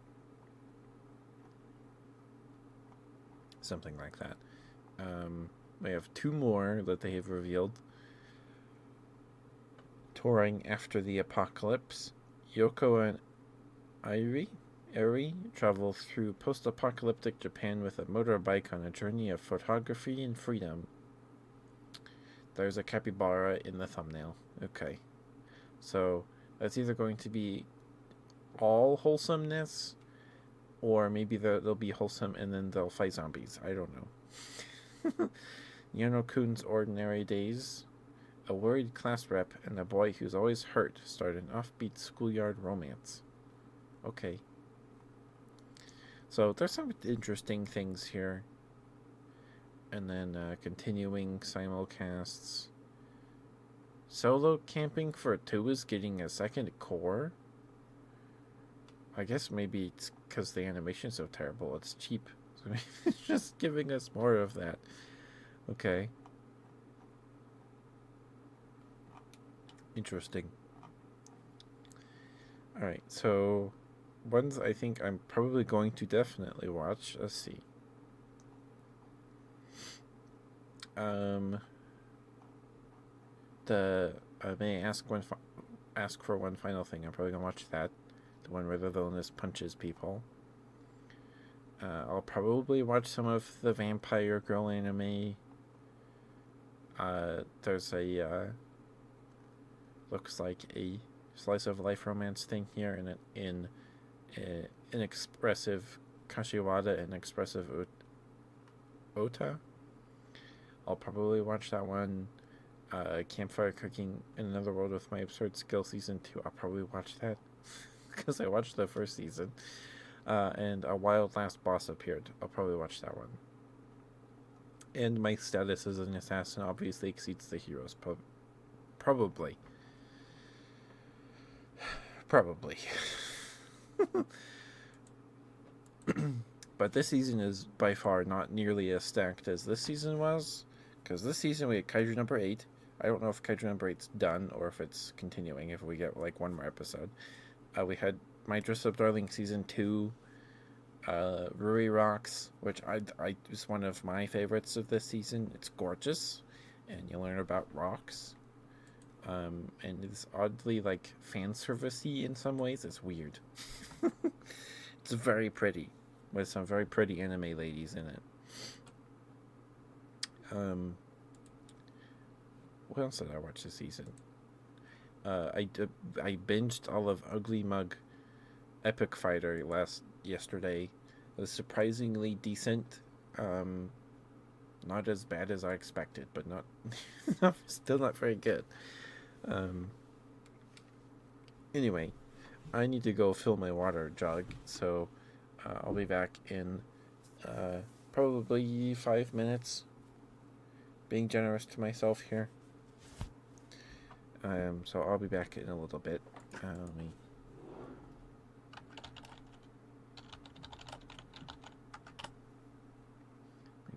Something like that. We have two more that they have revealed. Touring after the apocalypse, Yoko and Eri travel through post-apocalyptic Japan with a motorbike on a journey of photography and freedom. There's a capybara in the thumbnail. Okay. So that's either going to be all wholesomeness, or maybe they'll be wholesome and then they'll fight zombies. I don't know. Yano-kun's ordinary days. A worried class rep and a boy who's always hurt start an offbeat schoolyard romance. Okay. So there's some interesting things here. And then continuing simulcasts. Solo camping for 2 is getting a second core. I guess maybe it's because the animation's so terrible. It's cheap. So it's just giving us more of that. Okay. Interesting. Alright, so ones I think I'm probably going to definitely watch. Let's see. I may ask for one final thing. I'm probably gonna watch that, the one where the villainess punches people. I'll probably watch some of the Vampire Girl anime. There's a looks like a slice of life romance thing here in an expressive Kashiwada and expressive Ota. I'll probably watch that one. Campfire Cooking in Another World with My Absurd Skill Season 2. I'll probably watch that because I watched the first season. And A Wild Last Boss appeared. I'll probably watch that one. And my status as an assassin obviously exceeds the hero's. Probably. But this season is by far not nearly as stacked as this season was. Because this season we had Kaiju number 8. I don't know if Kaiju number 8's done or if it's continuing, if we get like one more episode. We had My Dress Up Darling Season 2. Rui Rocks, which I is one of my favorites of this season. It's gorgeous, and you learn about rocks. And it's oddly like fan servicey in some ways. It's weird. It's very pretty, with some very pretty anime ladies in it. What else did I watch this season? I binged all of Ugly Mug Epic Fighter yesterday. It was surprisingly decent. Not as bad as I expected, but not still not very good. Anyway, I need to go fill my water jug, so I'll be back in probably 5 minutes. Being generous to myself here. So I'll be back in a little bit. Let me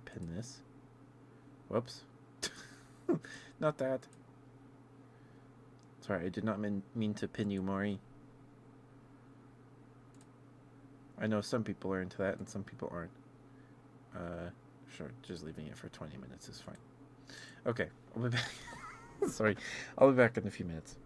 pin this. Whoops. Not that. Sorry, I did not mean to pin you, Maury. I know some people are into that and some people aren't. Sure, just leaving it for 20 minutes is fine. Okay, I'll be back. Sorry, I'll be back in a few minutes.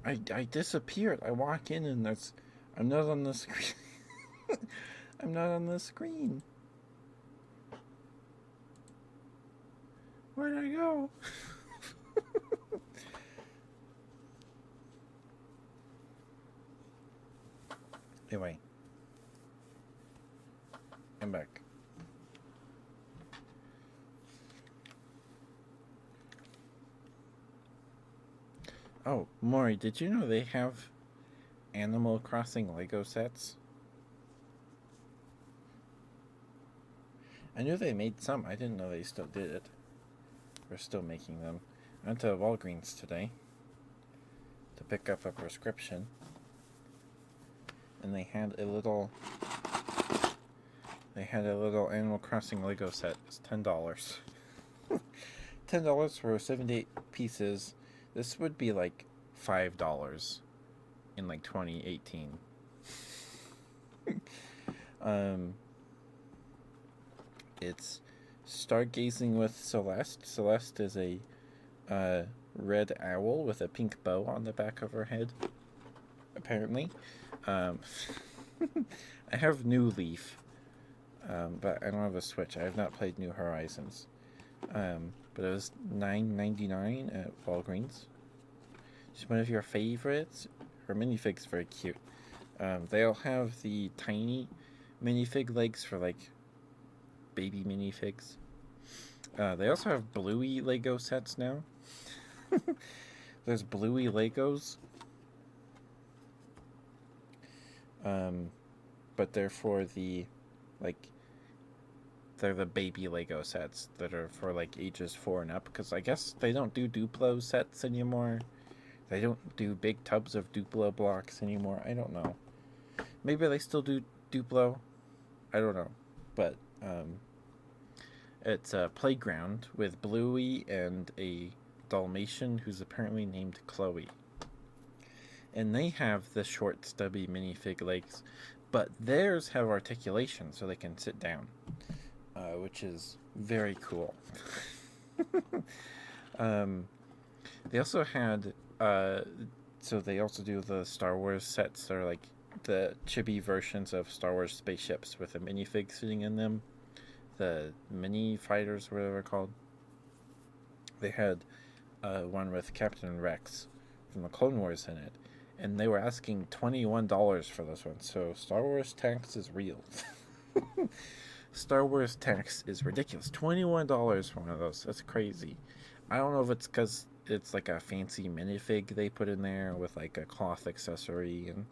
I disappeared. I walk in and I'm not on the screen. I'm not on the screen. Where'd I go? Anyway, I'm back. Oh, Maury, did you know they have Animal Crossing Lego sets? I knew they made some. I didn't know they still did it. They're still making them. I went to Walgreens today to pick up a prescription, and they had a little Animal Crossing Lego set. It's $10. $10 for 78 pieces. This would be like $5 in like 2018. It's Stargazing with Celeste. Celeste is a red owl with a pink bow on the back of her head, apparently. I have New Leaf, but I don't have a Switch. I have not played New Horizons. But it was $9.99 at Walgreens. She's one of your favorites. Her minifig's very cute. They all have the tiny minifig legs for like baby minifigs. They also have Bluey Lego sets now. There's Bluey Legos. But they're for the they're the baby Lego sets that are for like ages 4 and up, because I guess they don't do Duplo sets anymore. They don't do big tubs of Duplo blocks anymore. I don't know. Maybe they still do Duplo. I don't know. But it's a playground with Bluey and a Dalmatian who's apparently named Chloe. And they have the short, stubby minifig legs, but theirs have articulation so they can sit down, which is very cool. They also had, so they also do the Star Wars sets that are like the chibi versions of Star Wars spaceships with a minifig sitting in them. The mini fighters, whatever they're called. They had one with Captain Rex from the Clone Wars in it, and they were asking $21 for this one. So Star Wars tax is real. Star Wars tax is ridiculous. $21 for one of those. That's crazy. I don't know if it's because it's like a fancy minifig they put in there with like a cloth accessory and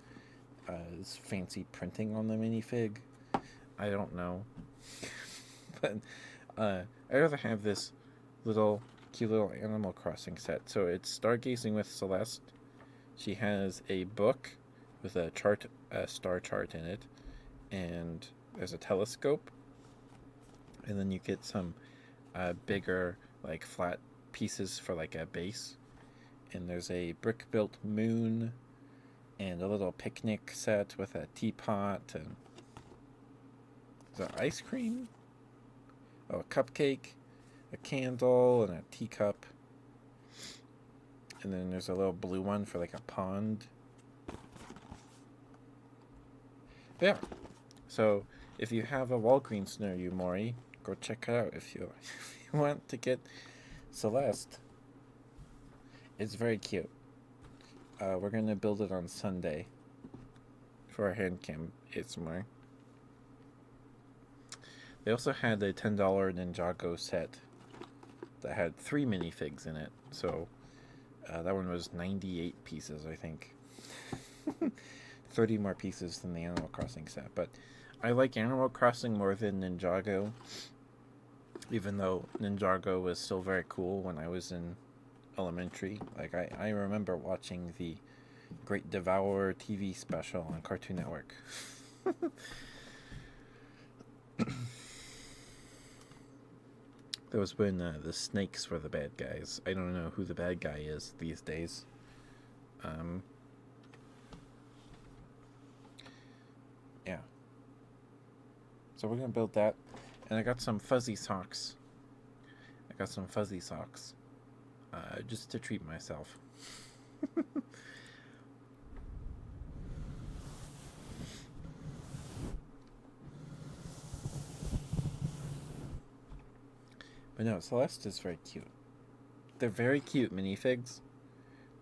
this fancy printing on the minifig. I don't know. But I'd rather have this cute little Animal Crossing set. So it's Stargazing with Celeste. She has a book with a star chart in it, and there's a telescope, and then you get some bigger like flat pieces for like a base, and there's a brick built moon and a little picnic set with a teapot and is that ice cream? Oh, a cupcake, a candle, and a teacup. And then there's a little blue one for like a pond. But yeah. So if you have a Walgreens near you, Maury, go check it out if you want to get Celeste. It's very cute. We're going to build it on Sunday for our hand cam ASMR. They also had a $10 Ninjago set that had 3 minifigs in it. So that one was 98 pieces, I think. 30 more pieces than the Animal Crossing set. But I like Animal Crossing more than Ninjago. Even though Ninjago was still very cool when I was in elementary. Like I remember watching the Great Devourer TV special on Cartoon Network. That was when the snakes were the bad guys. I don't know who the bad guy is these days. Yeah. So we're gonna build that, and I got some fuzzy socks. Just to treat myself. But no, Celeste is very cute. They're very cute minifigs.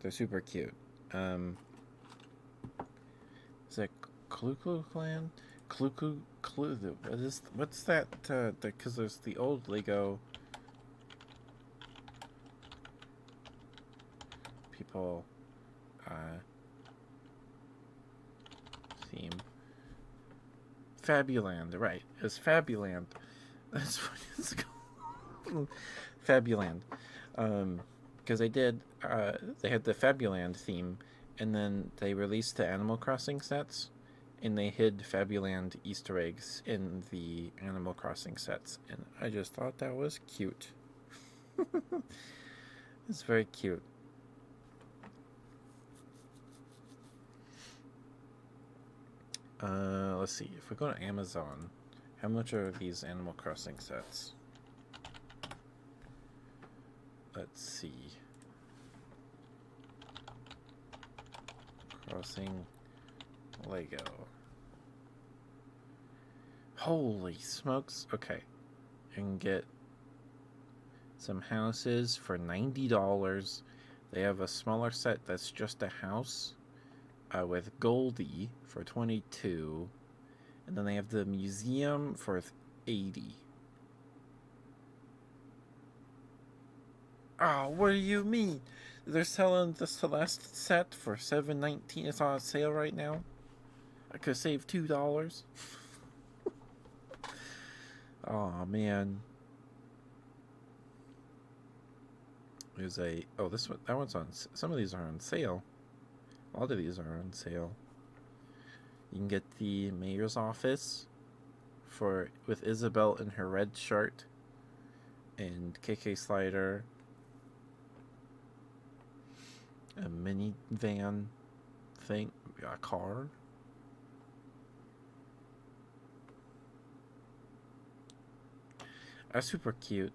They're super cute. Is that Cluku Clan? What's that? Because there's the old Lego people theme. Fabuland, right? It's Fabuland. That's what it's called. Fabuland. Because they had the Fabuland theme, and then they released the Animal Crossing sets, and they hid Fabuland Easter eggs in the Animal Crossing sets, and I just thought that was cute. It's very cute. Let's see. If we go to Amazon, how much are these Animal Crossing sets? Let's see. Crossing Lego. Holy smokes. Okay. You can get some houses for $90. They have a smaller set that's just a house with Goldie for $22. And then they have the museum for $80. Oh, what do you mean? They're selling the Celeste set for $7.19. It's on sale right now. I could save $2. Oh man. There's that one's on. Some of these are on sale. A lot of these are on sale. You can get the mayor's office with Isabelle in her red shirt and KK Slider. A minivan thing, a car. Super cute.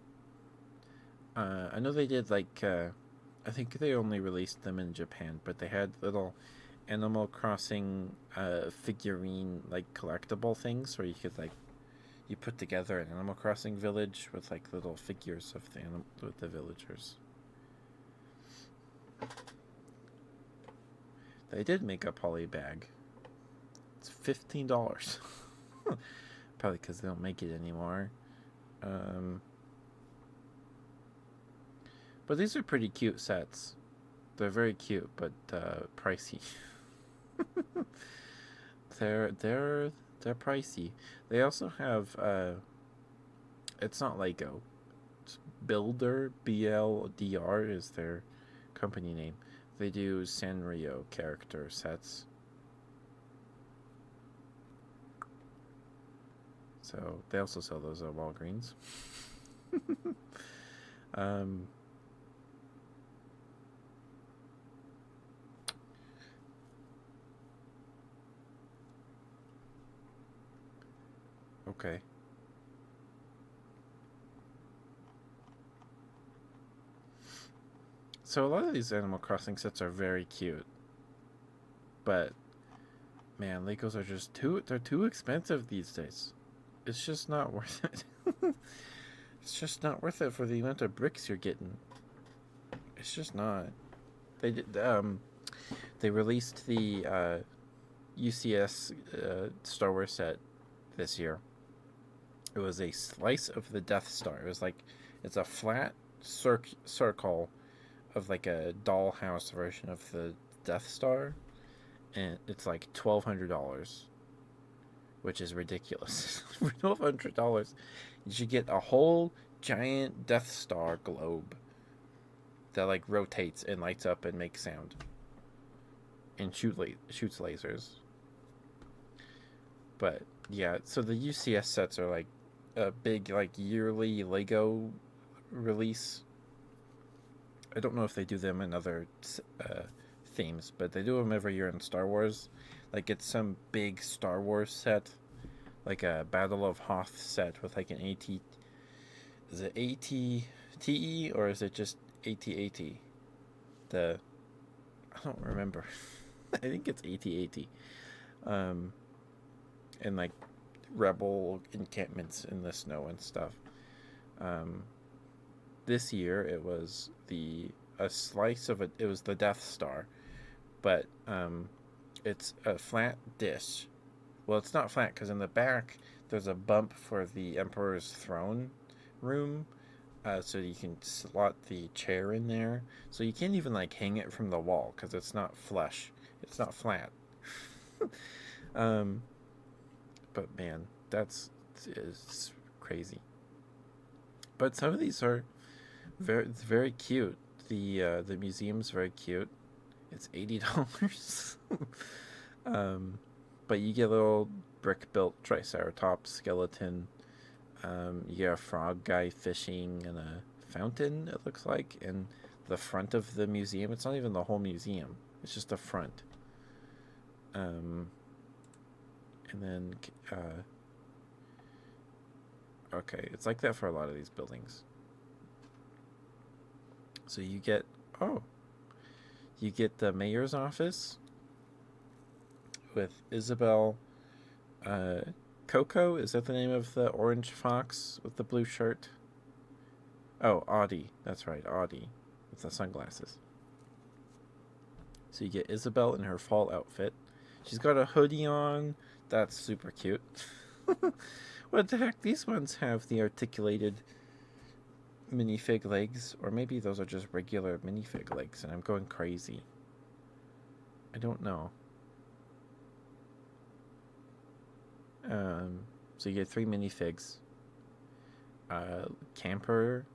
I know they did I think they only released them in Japan, but they had little Animal Crossing figurine collectible things where you could you put together an Animal Crossing village with little figures of the villagers. They did make a poly bag. It's $15. Probably because they don't make it anymore. But these are pretty cute sets. They're very cute, but pricey. they're pricey. They also have it's not Lego. It's Builder, BLDR is their company name. They do Sanrio character sets. So they also sell those at Walgreens. Okay. So a lot of these Animal Crossing sets are very cute. But man, Legos are just they're too expensive these days. It's just not worth it. It's just not worth it for the amount of bricks you're getting. It's just not. They released the UCS Star Wars set this year. It was a slice of the Death Star. It was it's a flat circle of a dollhouse version of the Death Star, and it's $1,200, which is ridiculous. For $1,200, you should get a whole giant Death Star globe that rotates and lights up and makes sound and shoots lasers. But yeah, so the UCS sets are a big yearly Lego release. I don't know if they do them in other themes, but they do them every year in Star Wars. It's some big Star Wars set, a Battle of Hoth set with an AT. Is it AT-TE or is it just AT-AT? I don't remember. I think it's AT-AT. And rebel encampments in the snow and stuff. this year it was a slice of it was the Death Star, but it's a flat dish. Well, it's not flat because in the back there's a bump for the Emperor's throne room, so you can slot the chair in there. So you can't even like hang it from the wall because it's not flush. It's not flat. um, but man, it's crazy. But some of these are very cute. The museum's very cute. It's $80. But you get a little brick built Triceratops skeleton. You get a frog guy fishing in a fountain, it looks like, in the front of the museum. It's not even the whole museum, it's just the front. And then, okay, it's like that for a lot of these buildings. So you get, you get the mayor's office with Isabel. Coco, is that the name of the orange fox with the blue shirt? Oh, Audie. That's right, Audie with the sunglasses. So you get Isabel in her fall outfit. She's got a hoodie on. That's super cute. What the heck? These ones have the articulated minifig legs, or maybe those are just regular minifig legs and I'm going crazy. I don't know. So you get 3 minifigs. Camper.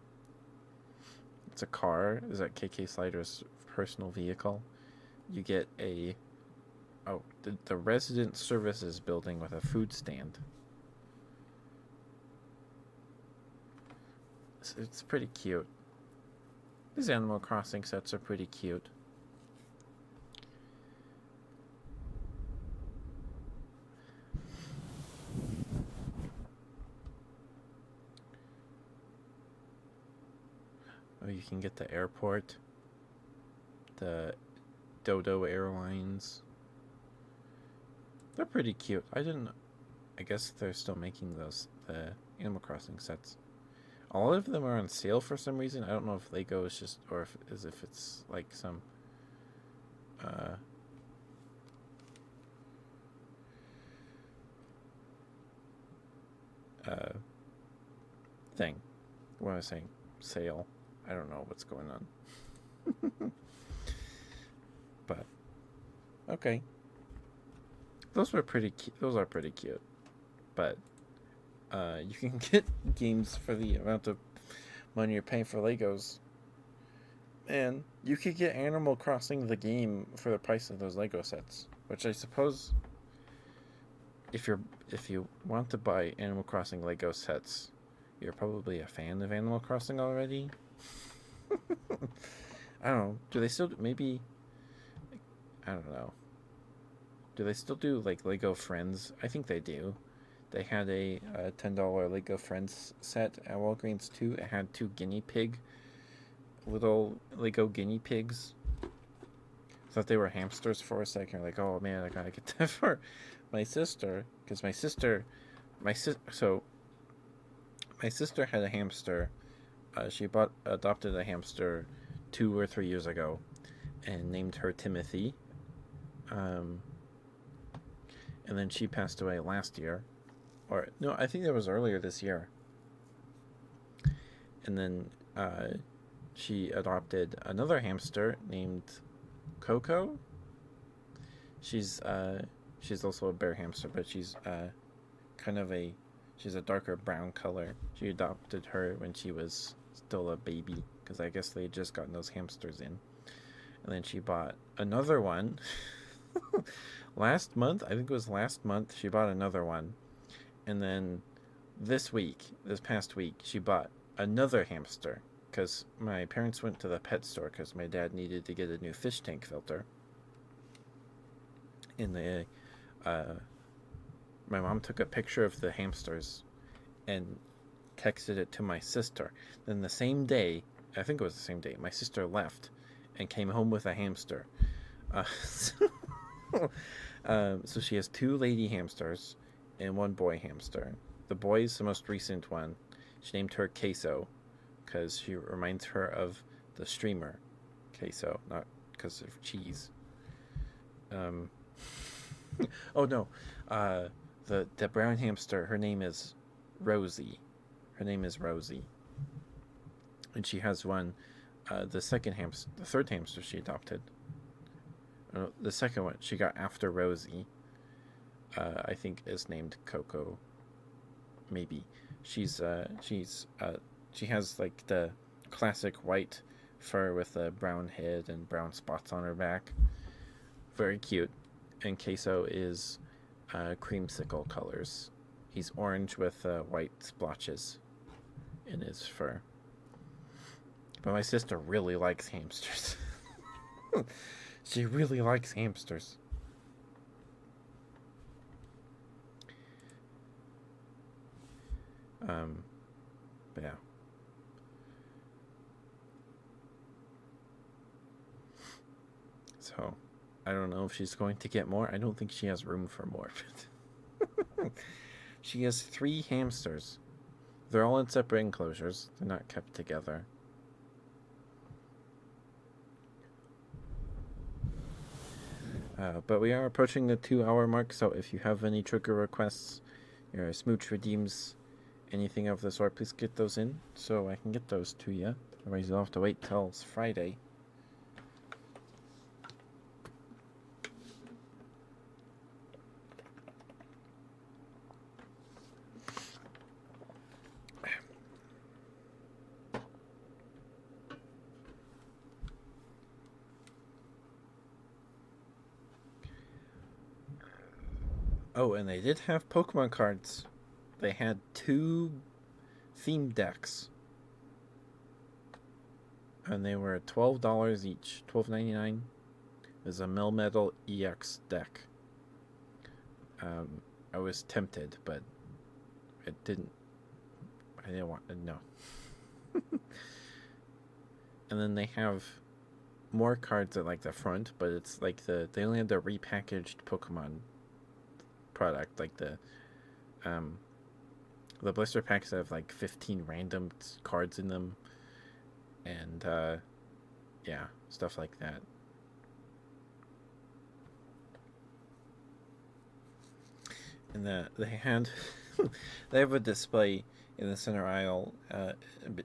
It's a car. Is that KK Slider's personal vehicle? You get the resident services building with a food stand. It's pretty cute. These Animal Crossing sets are pretty cute. Oh, you can get the airport, the Dodo Airlines. They're pretty cute. I guess they're still making the Animal Crossing sets. All of them are on sale for some reason. I don't know if Lego is just, or if it's like some thing. What was I saying? Sale. I don't know what's going on. But okay. Those are pretty cute. But you can get games for the amount of money you're paying for Legos. And you could get Animal Crossing the game for the price of those Lego sets, which I suppose if you want to buy Animal Crossing Lego sets, you're probably a fan of Animal Crossing already. I don't know. Do they still maybe? I don't know. Do they still do like Lego Friends? I think they do. They had a $10 Lego Friends set at Walgreens too. It had 2 little Lego guinea pigs. Thought they were hamsters for a second. Like, oh man, I gotta get that for my sister, because my sister had a hamster. She adopted a hamster 2 or 3 years ago, and named her Timothy. And then she passed away last year, or no, I think that was earlier this year. And then she adopted another hamster named Coco. She's also a bear hamster, but she's she's a darker brown color. She adopted her when she was still a baby, because I guess they had just gotten those hamsters in. And then she bought another one. Last month, I think it was last month, she bought another one. And then this past week, she bought another hamster, because my parents went to the pet store because my dad needed to get a new fish tank filter. And my mom took a picture of the hamsters and texted it to my sister. Then the same day, I think it was the same day, my sister left and came home with a hamster. So she has 2 lady hamsters and 1 boy hamster. The boy's the most recent one. She named her Queso. because she reminds her of the streamer Queso, not because of cheese. Oh no, the brown hamster. Her name is Rosie. Her name is Rosie, and she has one. The third hamster she adopted. The second one she got after Rosie. I think is named Coco. Maybe she has like the classic white fur with a brown head and brown spots on her back. Very cute. And Queso is creamsicle colors. He's orange with white splotches in his fur. But my sister really likes hamsters. She really likes hamsters. But yeah. So, I don't know if she's going to get more. I don't think she has room for more. She has 3 hamsters. They're all in separate enclosures. They're not kept together. But we are approaching the 2-hour mark, so if you have any trigger requests, your smooch redeems, anything of the sort, please get those in so I can get those to you. Otherwise, you'll have to wait till Friday. Oh, and they did have Pokemon cards. They had 2 theme decks. And they were $12 each. $12.99. It was a Melmetal EX deck. I was tempted, but I didn't want to. No. And then they have more cards at like the front, but it's like they only have the repackaged Pokemon product, like the blister packs have like 15 random cards in them, and yeah, stuff like that. And they have a display in the center aisle,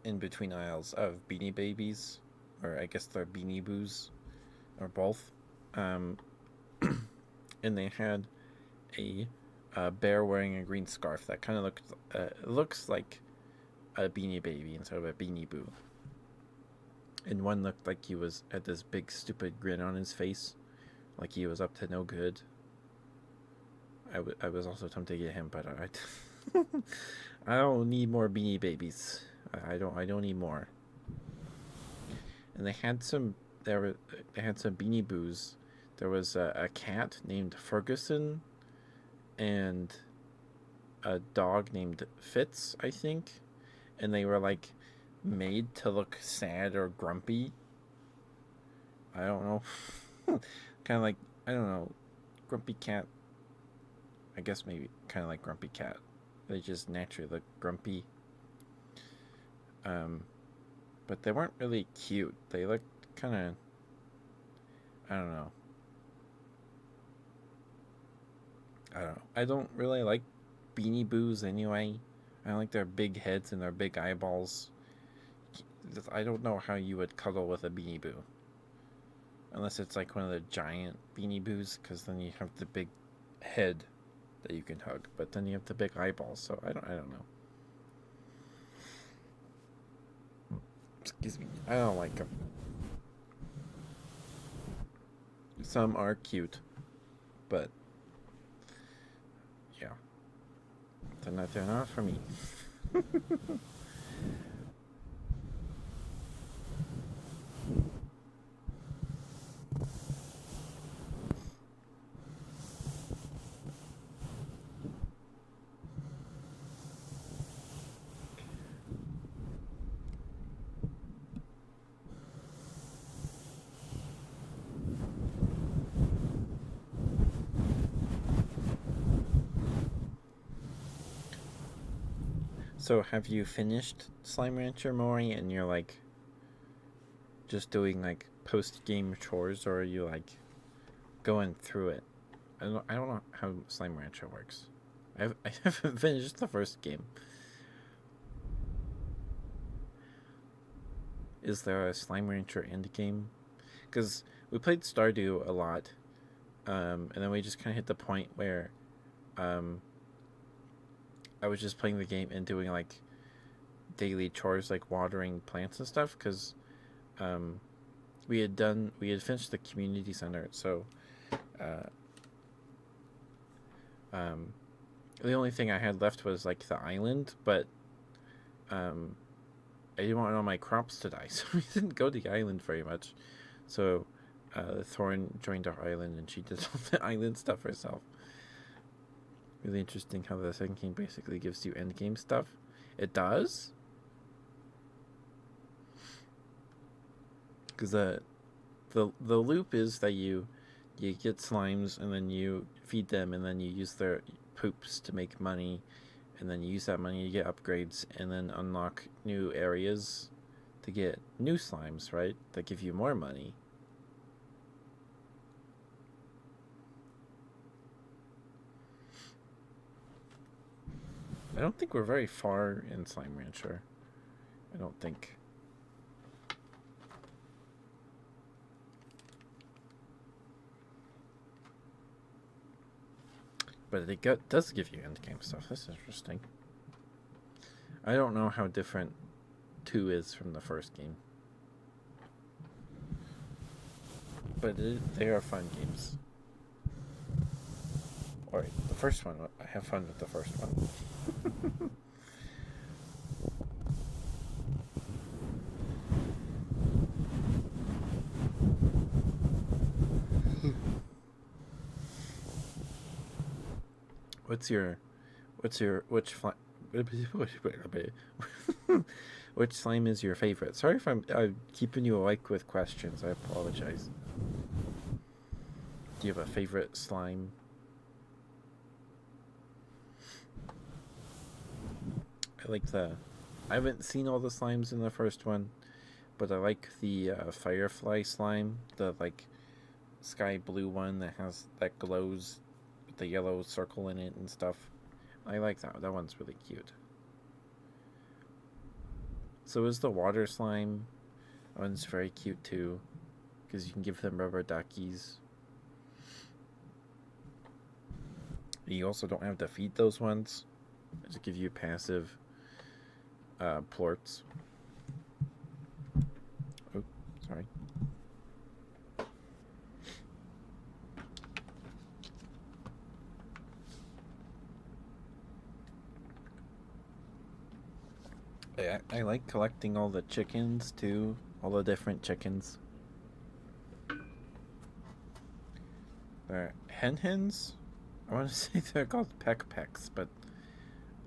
in between aisles, of Beanie Babies, or I guess they're Beanie Boos, or both. And they had a bear wearing a green scarf that kind of looks like a Beanie Baby instead of a Beanie Boo. And one looked like he had this big stupid grin on his face, like he was up to no good. I was also tempted to get him, but I don't need more Beanie Babies. I don't need more. And they had some Beanie Boos. There was a cat named Ferguson, and a dog named Fitz, I think, and they were like made to look sad or grumpy. I don't know. Kind of like, I don't know, Grumpy Cat. I guess maybe kind of like Grumpy Cat. They just naturally look grumpy. But they weren't really cute. They looked kind of, I don't know. I don't really like Beanie Boos anyway. I don't like their big heads and their big eyeballs. I don't know how you would cuddle with a Beanie Boo. Unless it's like one of the giant Beanie Boos, because then you have the big head that you can hug. But then you have the big eyeballs, so I don't know. Excuse me. I don't like them. Some are cute, but yeah, they're not for me. So have you finished Slime Rancher, Mori, and you're like just doing like post game chores, or are you like going through it? I don't know how Slime Rancher works. I haven't finished the first game. Is there a Slime Rancher end game? Because we played Stardew a lot, and then we just kind of hit the point where I was just playing the game and doing like daily chores like watering plants and stuff because we had finished the community center, so uh, the only thing I had left was like the island, but I didn't want all my crops to die, so we didn't go to the island very much. So Thorn joined our island and she did all the island stuff herself. Really interesting how the second game basically gives you end game stuff. It does? Because the loop is that you get slimes and then you feed them and then you use their poops to make money, and then you use that money to get upgrades and then unlock new areas to get new slimes, right? That give you more money. I don't think we're very far in Slime Rancher. I don't think. But it does give you endgame stuff. That's interesting. I don't know how different 2 is from the first game. But they are fun games. Alright, the first one. I have fun with the first one. Which slime is your favorite? Sorry if I'm keeping you awake with questions. I apologize. Do you have a favorite slime? I haven't seen all the slimes in the first one, but I like the firefly slime, the like sky blue one that glows with the yellow circle in it and stuff. I like that. That one's really cute. So is the water slime. That one's very cute too, because you can give them rubber duckies. You also don't have to feed those ones. They just give you passive plorts. Oh, sorry. I like collecting all the chickens too, all the different chickens. They're hens? I want to say they're called peck-pecks, but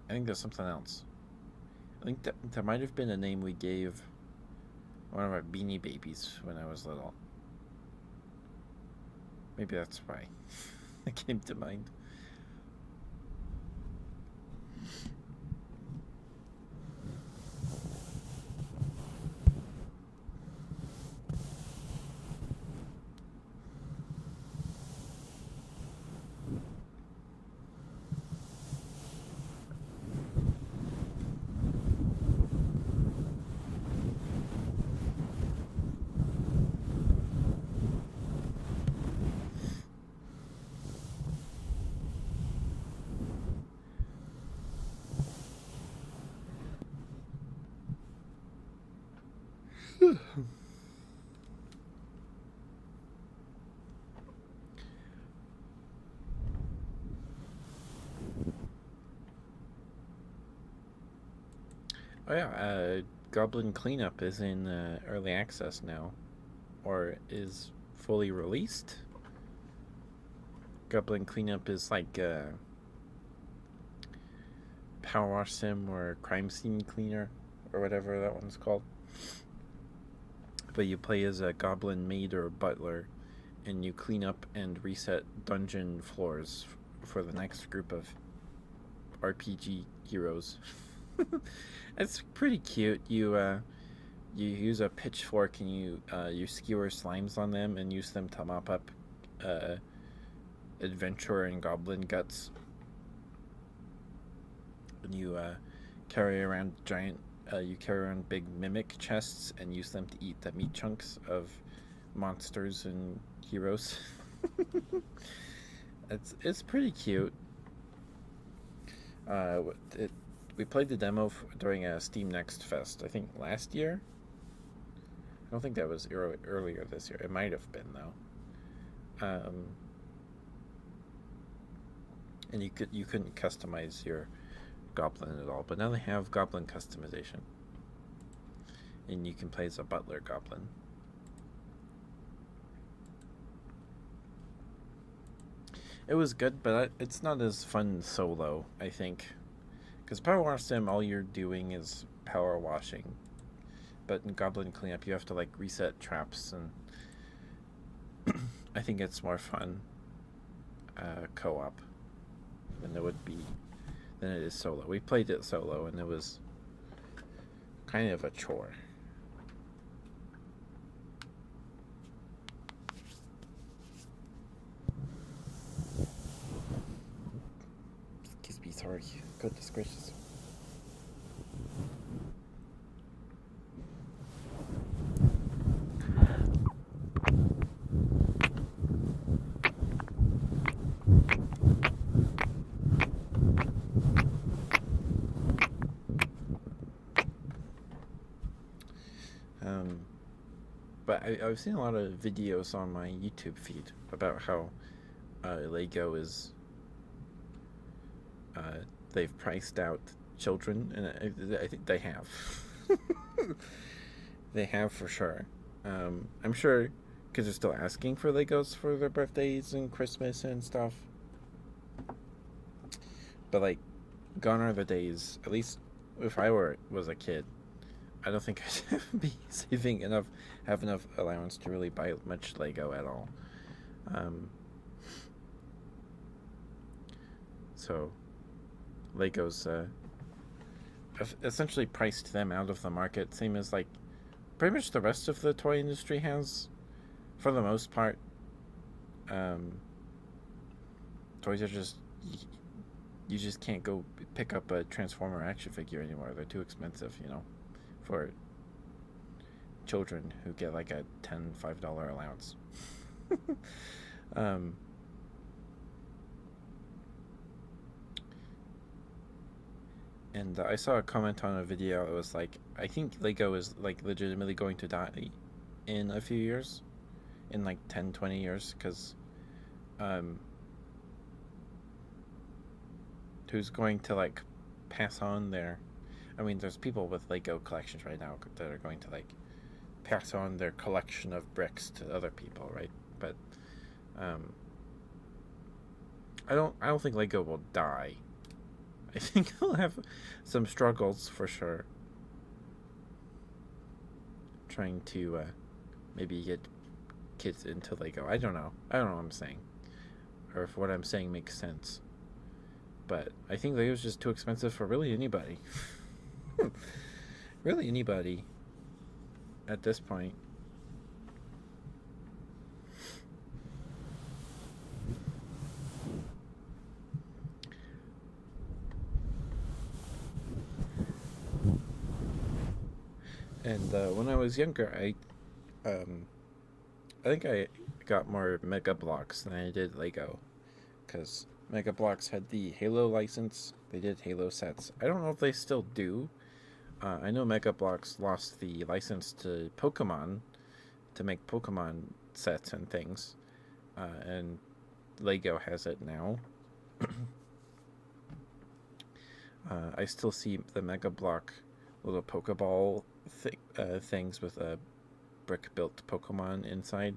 I think there's something else. I think that there might have been a name we gave one of our beanie babies when I was little. Maybe that's why it came to mind. Oh yeah, Goblin Cleanup is in early access now, or is fully released. Goblin Cleanup is like Power Wash Sim or Crime Scene Cleaner or whatever that one's called. But you play as a goblin maid or butler, and you clean up and reset dungeon floors for the next group of RPG heroes. It's pretty cute. You use a pitchfork and you skewer slimes on them and use them to mop up uh, adventurer and goblin guts. And you carry around big mimic chests and use them to eat the meat chunks of monsters and heroes. It's pretty cute. Uh, it, we played the demo during a Steam Next Fest, I think last year. I don't think that was earlier this year. It might have been though. And you couldn't customize your goblin at all, but now they have goblin customization, and you can play as a butler goblin. It was good, but it's not as fun solo, I think, because Power Wash Sim, all you're doing is power washing, but in Goblin Cleanup you have to like reset traps, and I think it's more fun co-op than it is solo. We played it solo, and it was kind of a chore. Excuse me, sorry. Goodness gracious. Um, but I've seen a lot of videos on my YouTube feed about how Lego is uh, they've priced out children, and I think they have. They have for sure. I'm sure kids are still asking for Legos for their birthdays and Christmas and stuff. But like, gone are the days. At least if I was a kid, I don't think I'd be have enough allowance to really buy much Lego at all. Um, so Legos essentially priced them out of the market, same as like pretty much the rest of the toy industry has, for the most part. Um, Toys are just you just can't go pick up a Transformer action figure anymore. They're too expensive, for children who get like a $5 allowance. um, and I saw a comment on a video. It was like, I think Lego is like legitimately going to die in a few years, in like 10, 20 years, because um, who's going to like pass on their. I mean, there's people with Lego collections right now that are going to like pass on their collection of bricks to other people, right? But um, I don't think Lego will die. I think they'll have some struggles for sure. Trying to maybe get kids into Lego. I don't know. I don't know what I'm saying, or if what I'm saying makes sense. But I think Lego's just too expensive for really anybody. Really anybody at this point. And when I was younger, um, I think I got more Mega Blocks than I did Lego, because Mega Blocks had the Halo license. They did Halo sets. I don't know if they still do. I know Mega Blocks lost the license to Pokemon to make Pokemon sets and things, and Lego has it now. I still see the Mega Block little Pokeball things with a brick built Pokemon inside,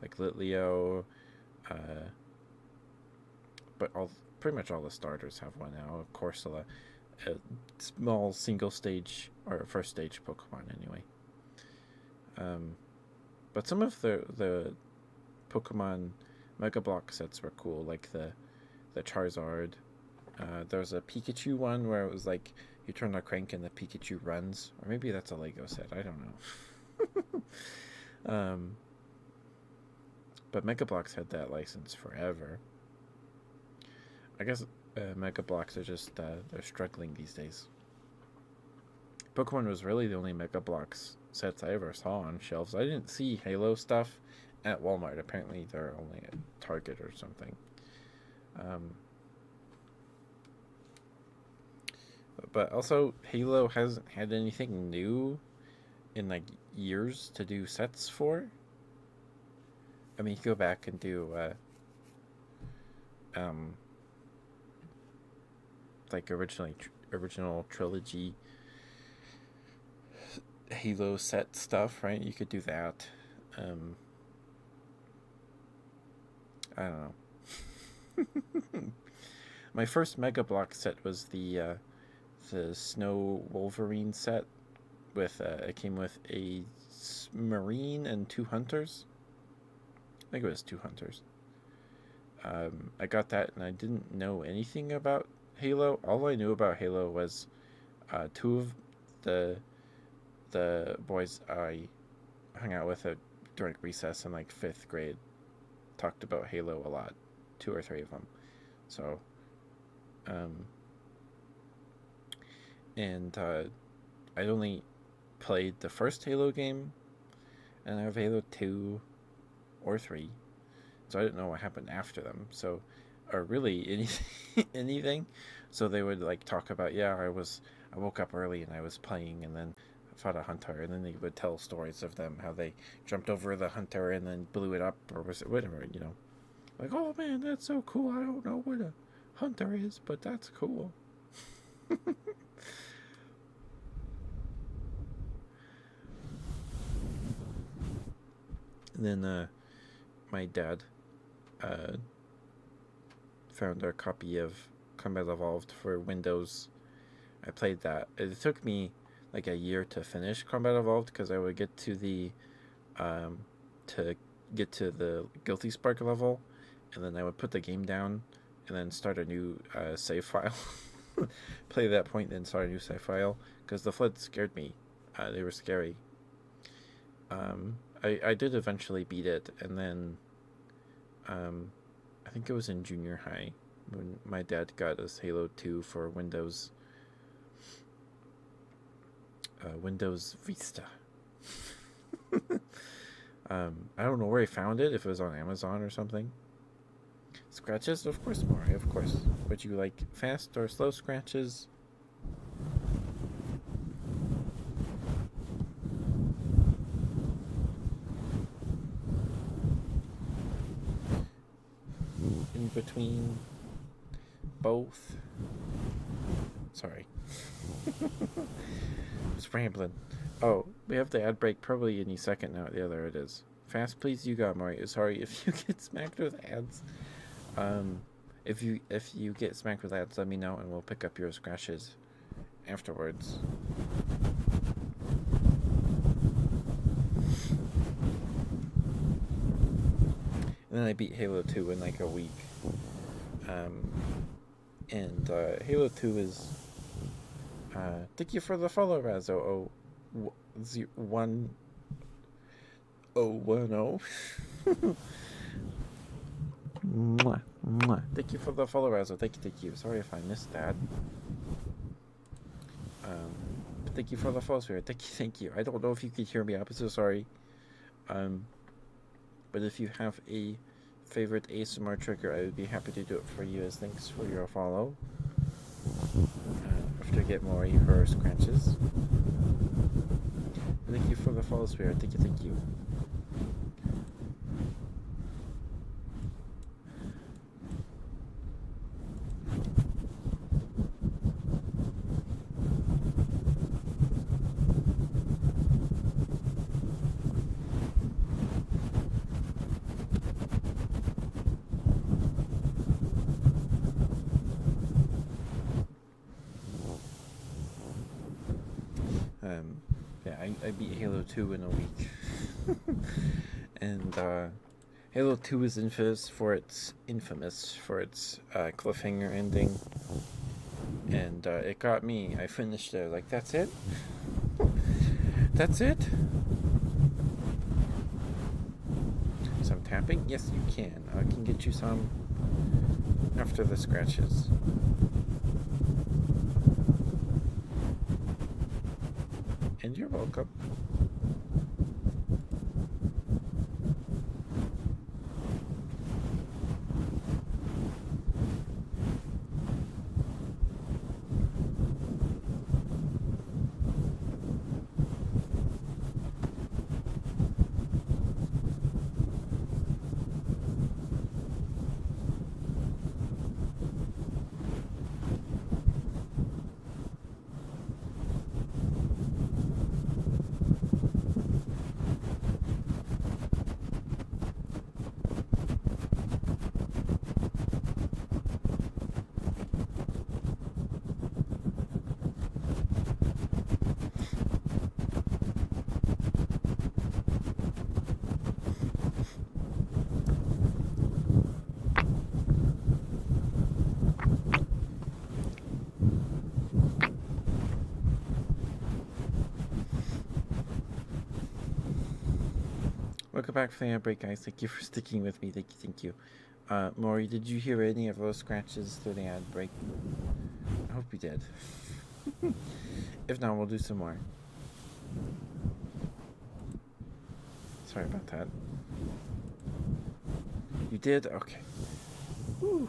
like Litleo, uh, but pretty much all the starters have one now. Corsola, a small single stage or first stage Pokemon anyway. Um, but some of the Pokemon Mega Block sets were cool, like the Charizard, There was a Pikachu one where it was like you turn the crank and the Pikachu runs, or maybe that's a Lego set. I don't know. But Mega Bloks had that license forever. I guess Mega Bloks are just they're struggling these days. Pokemon was really the only Mega Bloks sets I ever saw on shelves. I didn't see Halo stuff at Walmart. Apparently, they're only at Target or something. But also, Halo hasn't had anything new in like years to do sets for. I mean, you go back and do like original trilogy Halo set stuff, right? You could do that. I don't know. My first Mega Block set was the Snow Wolverine set with it came with a Marine and 2 Hunters. I think it was 2 Hunters. I got that and I didn't know anything about Halo. All I knew about Halo was 2 of the boys I hung out with during recess in like 5th grade talked about Halo a lot. 2 or 3 of them. So, and I'd only played the first Halo game, and I have Halo 2 or 3, so I didn't know what happened after them. So, or really anything. So they would like talk about, I woke up early and I was playing, and then fought a hunter, and then they would tell stories of them, how they jumped over the hunter and then blew it up, or was it whatever, like, oh man, that's so cool. I don't know what a hunter is, but that's cool. And then my dad found a copy of Combat Evolved for Windows. I played that. It took me like a year to finish Combat Evolved because I would get to the Guilty Spark level, and then I would put the game down and then start a new save file. Play that point, then start a new save file because the floods scared me. They were scary. I did eventually beat it, and then I think it was in junior high when my dad got us Halo 2 for Windows Vista. I don't know where he found it, if it was on Amazon or something. Scratches? Of course, Mario, of course. Would you like fast or slow scratches? In between? Both? Sorry. Just rambling. Oh, we have the ad break probably any second now. Yeah, there it is. Fast, please. You got Mario. Sorry if you get smacked with ads. If you get smacked with ads, let me know and we'll pick up your scratches afterwards. And then I beat Halo 2 in like a week. And Halo 2 is thank you for the follow, Razzo. 1010. Mwah, mwah. Thank you for the follow, Razzo. Thank you. Sorry if I missed that. But thank you for the follow, Spirit. Thank you. I don't know if you could hear me. I'm so sorry. But if you have a favorite ASMR trigger, I would be happy to do it for you as thanks for your follow. After I get more of her scratches. Thank you for the follow, Spirit. Thank you. I beat Halo 2 in a week. And Halo 2 is infamous for its cliffhanger ending, and it got me. I finished it. Like, that's it. That's it. Some tapping? Yes, you can. I can get you some after the scratches. And you're welcome. Welcome back from the ad break, guys. Thank you for sticking with me. Thank you. Maury, did you hear any of those scratches through the ad break? I hope you did. If not, we'll do some more. Sorry about that. You did? Okay. Whew.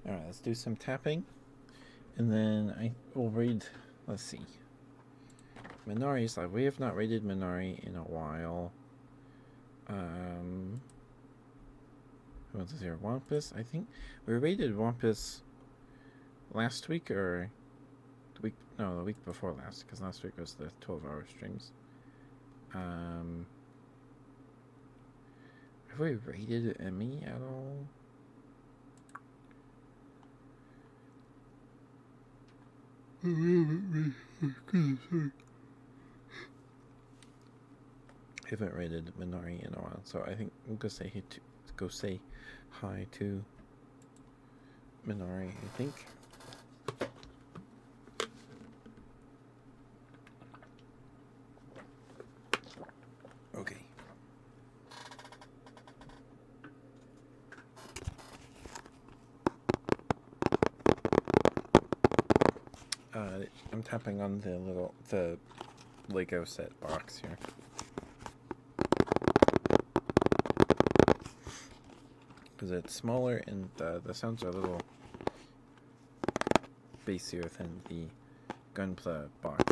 Alright, let's do some tapping. And then I will read, let's see. Minari's Live. We have not rated Minari in a while. Who else is here? Wampus, I think. We rated Wampus last week or the week before last, because last week was the 12-hour streams. Have we rated Emmy at all? Haven't rated Minari in a while, so I think we'll go say hi to Minari, I think. Okay. I'm tapping on the Lego set box here. Because it's smaller and the sounds are a little bassier than the Gunpla box.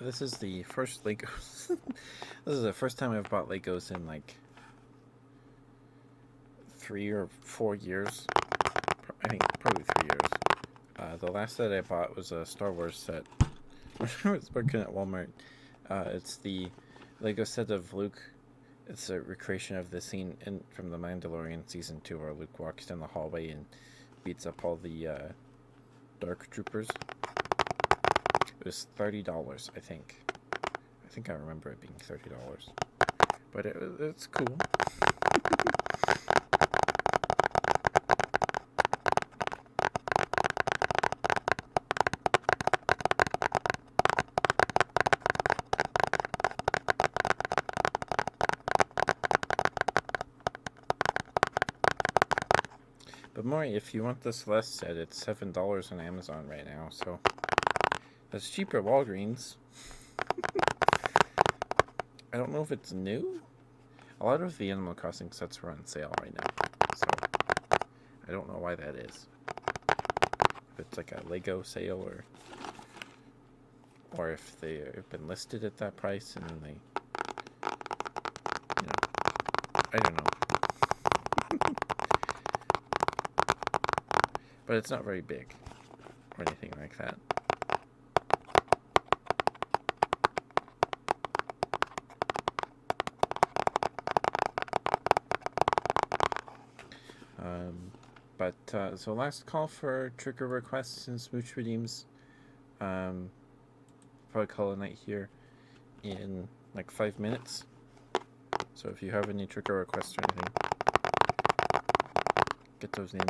this is the first Legos. This is the first time I've bought Legos in like 3 or 4 years. I think probably 3 years. The last set I bought was a Star Wars set. I was working at Walmart. It's the Lego set of Luke. It's a recreation of the scene from The Mandalorian Season 2 where Luke walks down the hallway and beats up all the Dark Troopers. It was $30, I think. I think I remember it being $30. But it's cool. But Maury, if you want the Celeste set, it's $7 on Amazon right now, so that's cheaper at Walgreens. I don't know if it's new. A lot of the Animal Crossing sets are on sale right now, so I don't know why that is. If it's like a Lego sale or if they've been listed at that price and then they, I don't know. But it's not very big or anything like that. So last call for trigger requests and smooch redeems. Probably call a night here in like 5 minutes. So if you have any trigger requests or anything, get those in.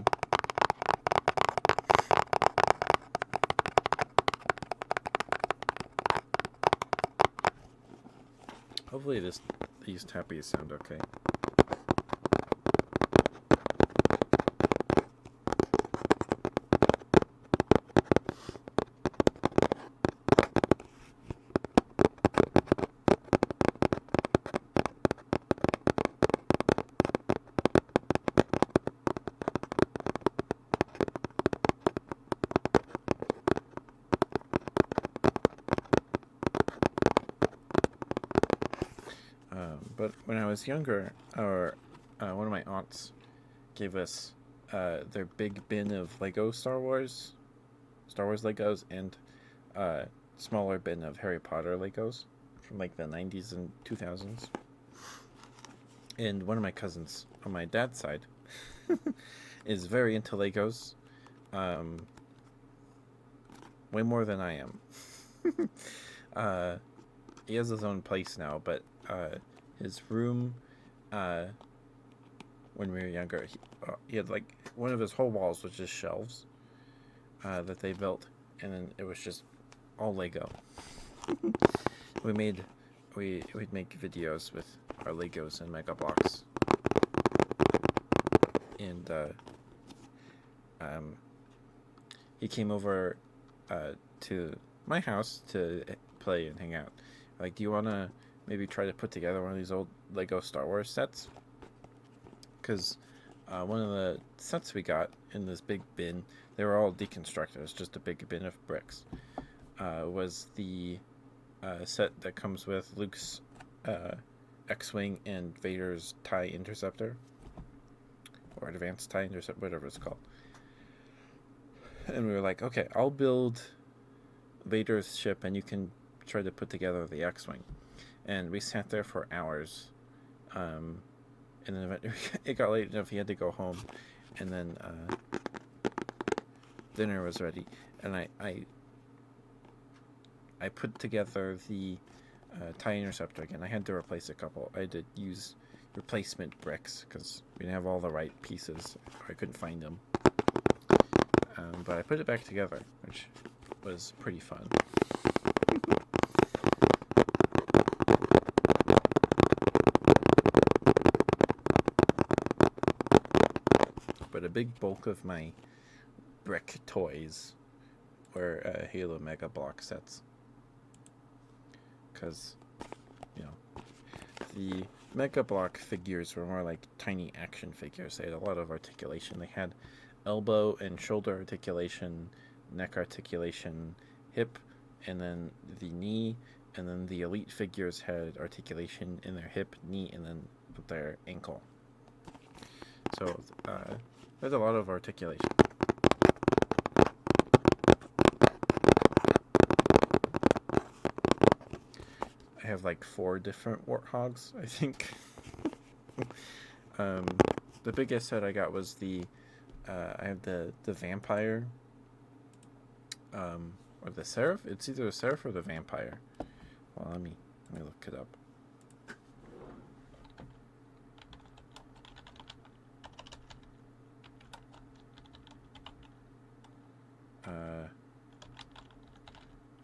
Hopefully these tappies sound okay. But when I was younger, one of my aunts gave us their big bin of Star Wars Legos, and smaller bin of Harry Potter Legos from like the 90s and 2000s. And one of my cousins on my dad's side is very into Legos, way more than I am. He has his own place now, but his room, when we were younger, he had like one of his whole walls was just shelves that they built, and then it was just all Lego. We'd make videos with our Legos and Mega Bloks, and he came over to my house to play and hang out. Like, do you want to maybe try to put together one of these old Lego Star Wars sets? Because one of the sets we got in this big bin, they were all deconstructed. It's just a big bin of bricks. Was the set that comes with Luke's X-Wing and Vader's TIE Interceptor. Or Advanced TIE Interceptor, whatever it's called. And we were like, okay, I'll build Vader's ship and you can try to put together the X-Wing. And we sat there for hours. And then it got late enough he had to go home. And then dinner was ready. And I put together the TIE Interceptor again. I had to replace a couple. I had to use replacement bricks because we didn't have all the right pieces. Or I couldn't find them. But I put it back together, which was pretty fun. But a big bulk of my brick toys were Halo Mega Block sets. Because, the Mega Block figures were more like tiny action figures. They had a lot of articulation. They had elbow and shoulder articulation, neck articulation, hip, and then the knee and then the elite figures had articulation in their hip, knee, and then their ankle. So there's a lot of articulation. I have like 4 different warthogs, I think. The biggest set I got was the I have the vampire, or the seraph. It's either the seraph or the vampire. Well, let me look it up.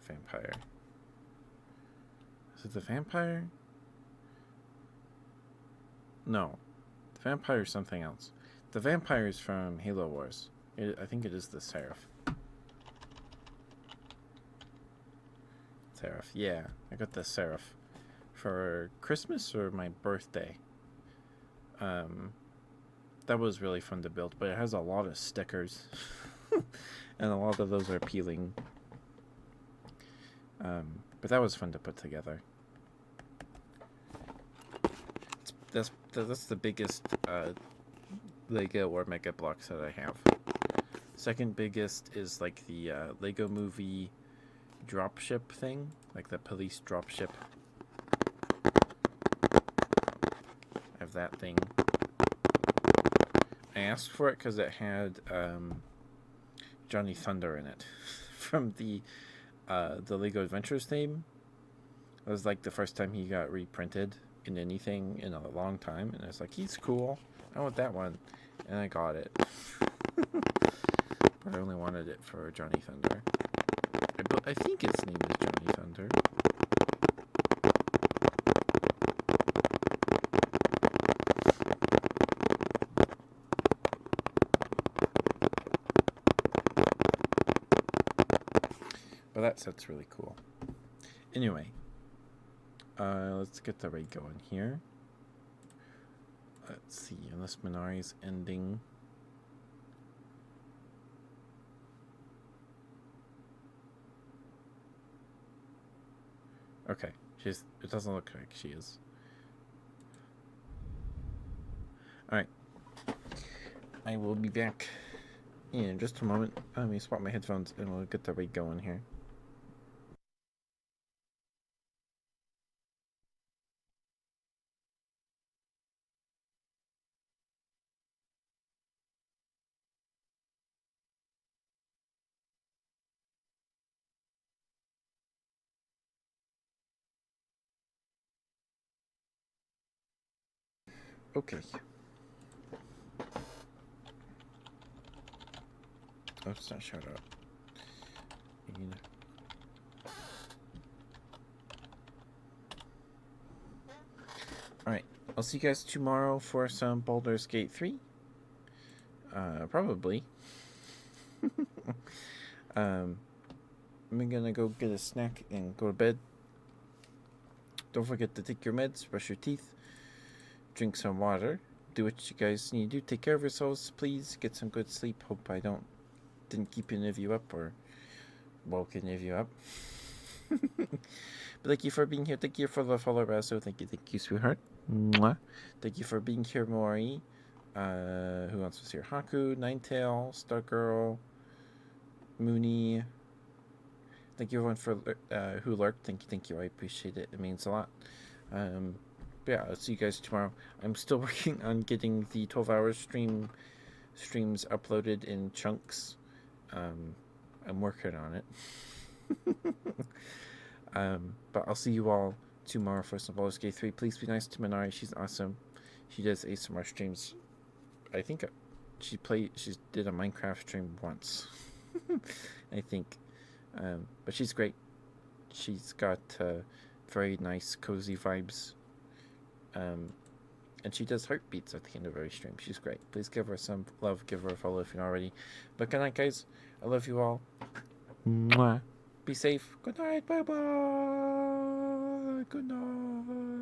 Vampire. Is it the vampire? No, the vampire is something else. The vampire is from Halo Wars. I think it is the seraph. Seraph, yeah. I got the seraph for Christmas or my birthday. That was really fun to build, but it has a lot of stickers. And a lot of those are peeling. But that was fun to put together. That's the biggest Lego or Mega Bloks that I have. Second biggest is like the Lego Movie dropship thing, like the police dropship. I have that thing. I asked for it because it had Johnny Thunder in it from the Lego Adventures theme. It was like the first time he got reprinted in anything in a long time, and I was like, he's cool. I want that one, and I got it. But I only wanted it for Johnny Thunder. I think its name is Johnny Thunder. But that set's really cool. Anyway, let's get the raid going here. Let's see, unless Minari's ending. Okay, it doesn't look like she is. Alright. I will be back in just a moment. Let me swap my headphones and we'll get the raid going here. Okay. Oh, it's not shout out. Alright, I'll see you guys tomorrow for some Baldur's Gate 3. Probably. I'm gonna go get a snack and go to bed. Don't forget to take your meds, brush your teeth, drink some water, do what you guys need to do. Take care of yourselves, please. Get some good sleep. Hope I didn't keep any of you up or woke any of you up. But thank you for being here. Thank you for the follow, Rasso. Thank you, sweetheart. Mwah. Thank you for being here, Mori. Who else was here? Haku, Ninetail, Stargirl, Mooney. Thank you everyone for who lurked. Thank you. I appreciate it. It means a lot. Yeah, I'll see you guys tomorrow. I'm still working on getting the 12-hour streams uploaded in chunks. I'm working on it. But I'll see you all tomorrow for some Baldur's Gate 3. Please be nice to Minari. She's awesome. She does ASMR streams. I think she did a Minecraft stream once. I think. But she's great. She's got very nice, cozy vibes. And she does heartbeats at the end of every stream. She's great. Please give her some love. Give her a follow if you're not already. But good night, guys. I love you all. Mwah. Be safe. Good night. Bye-bye. Good night.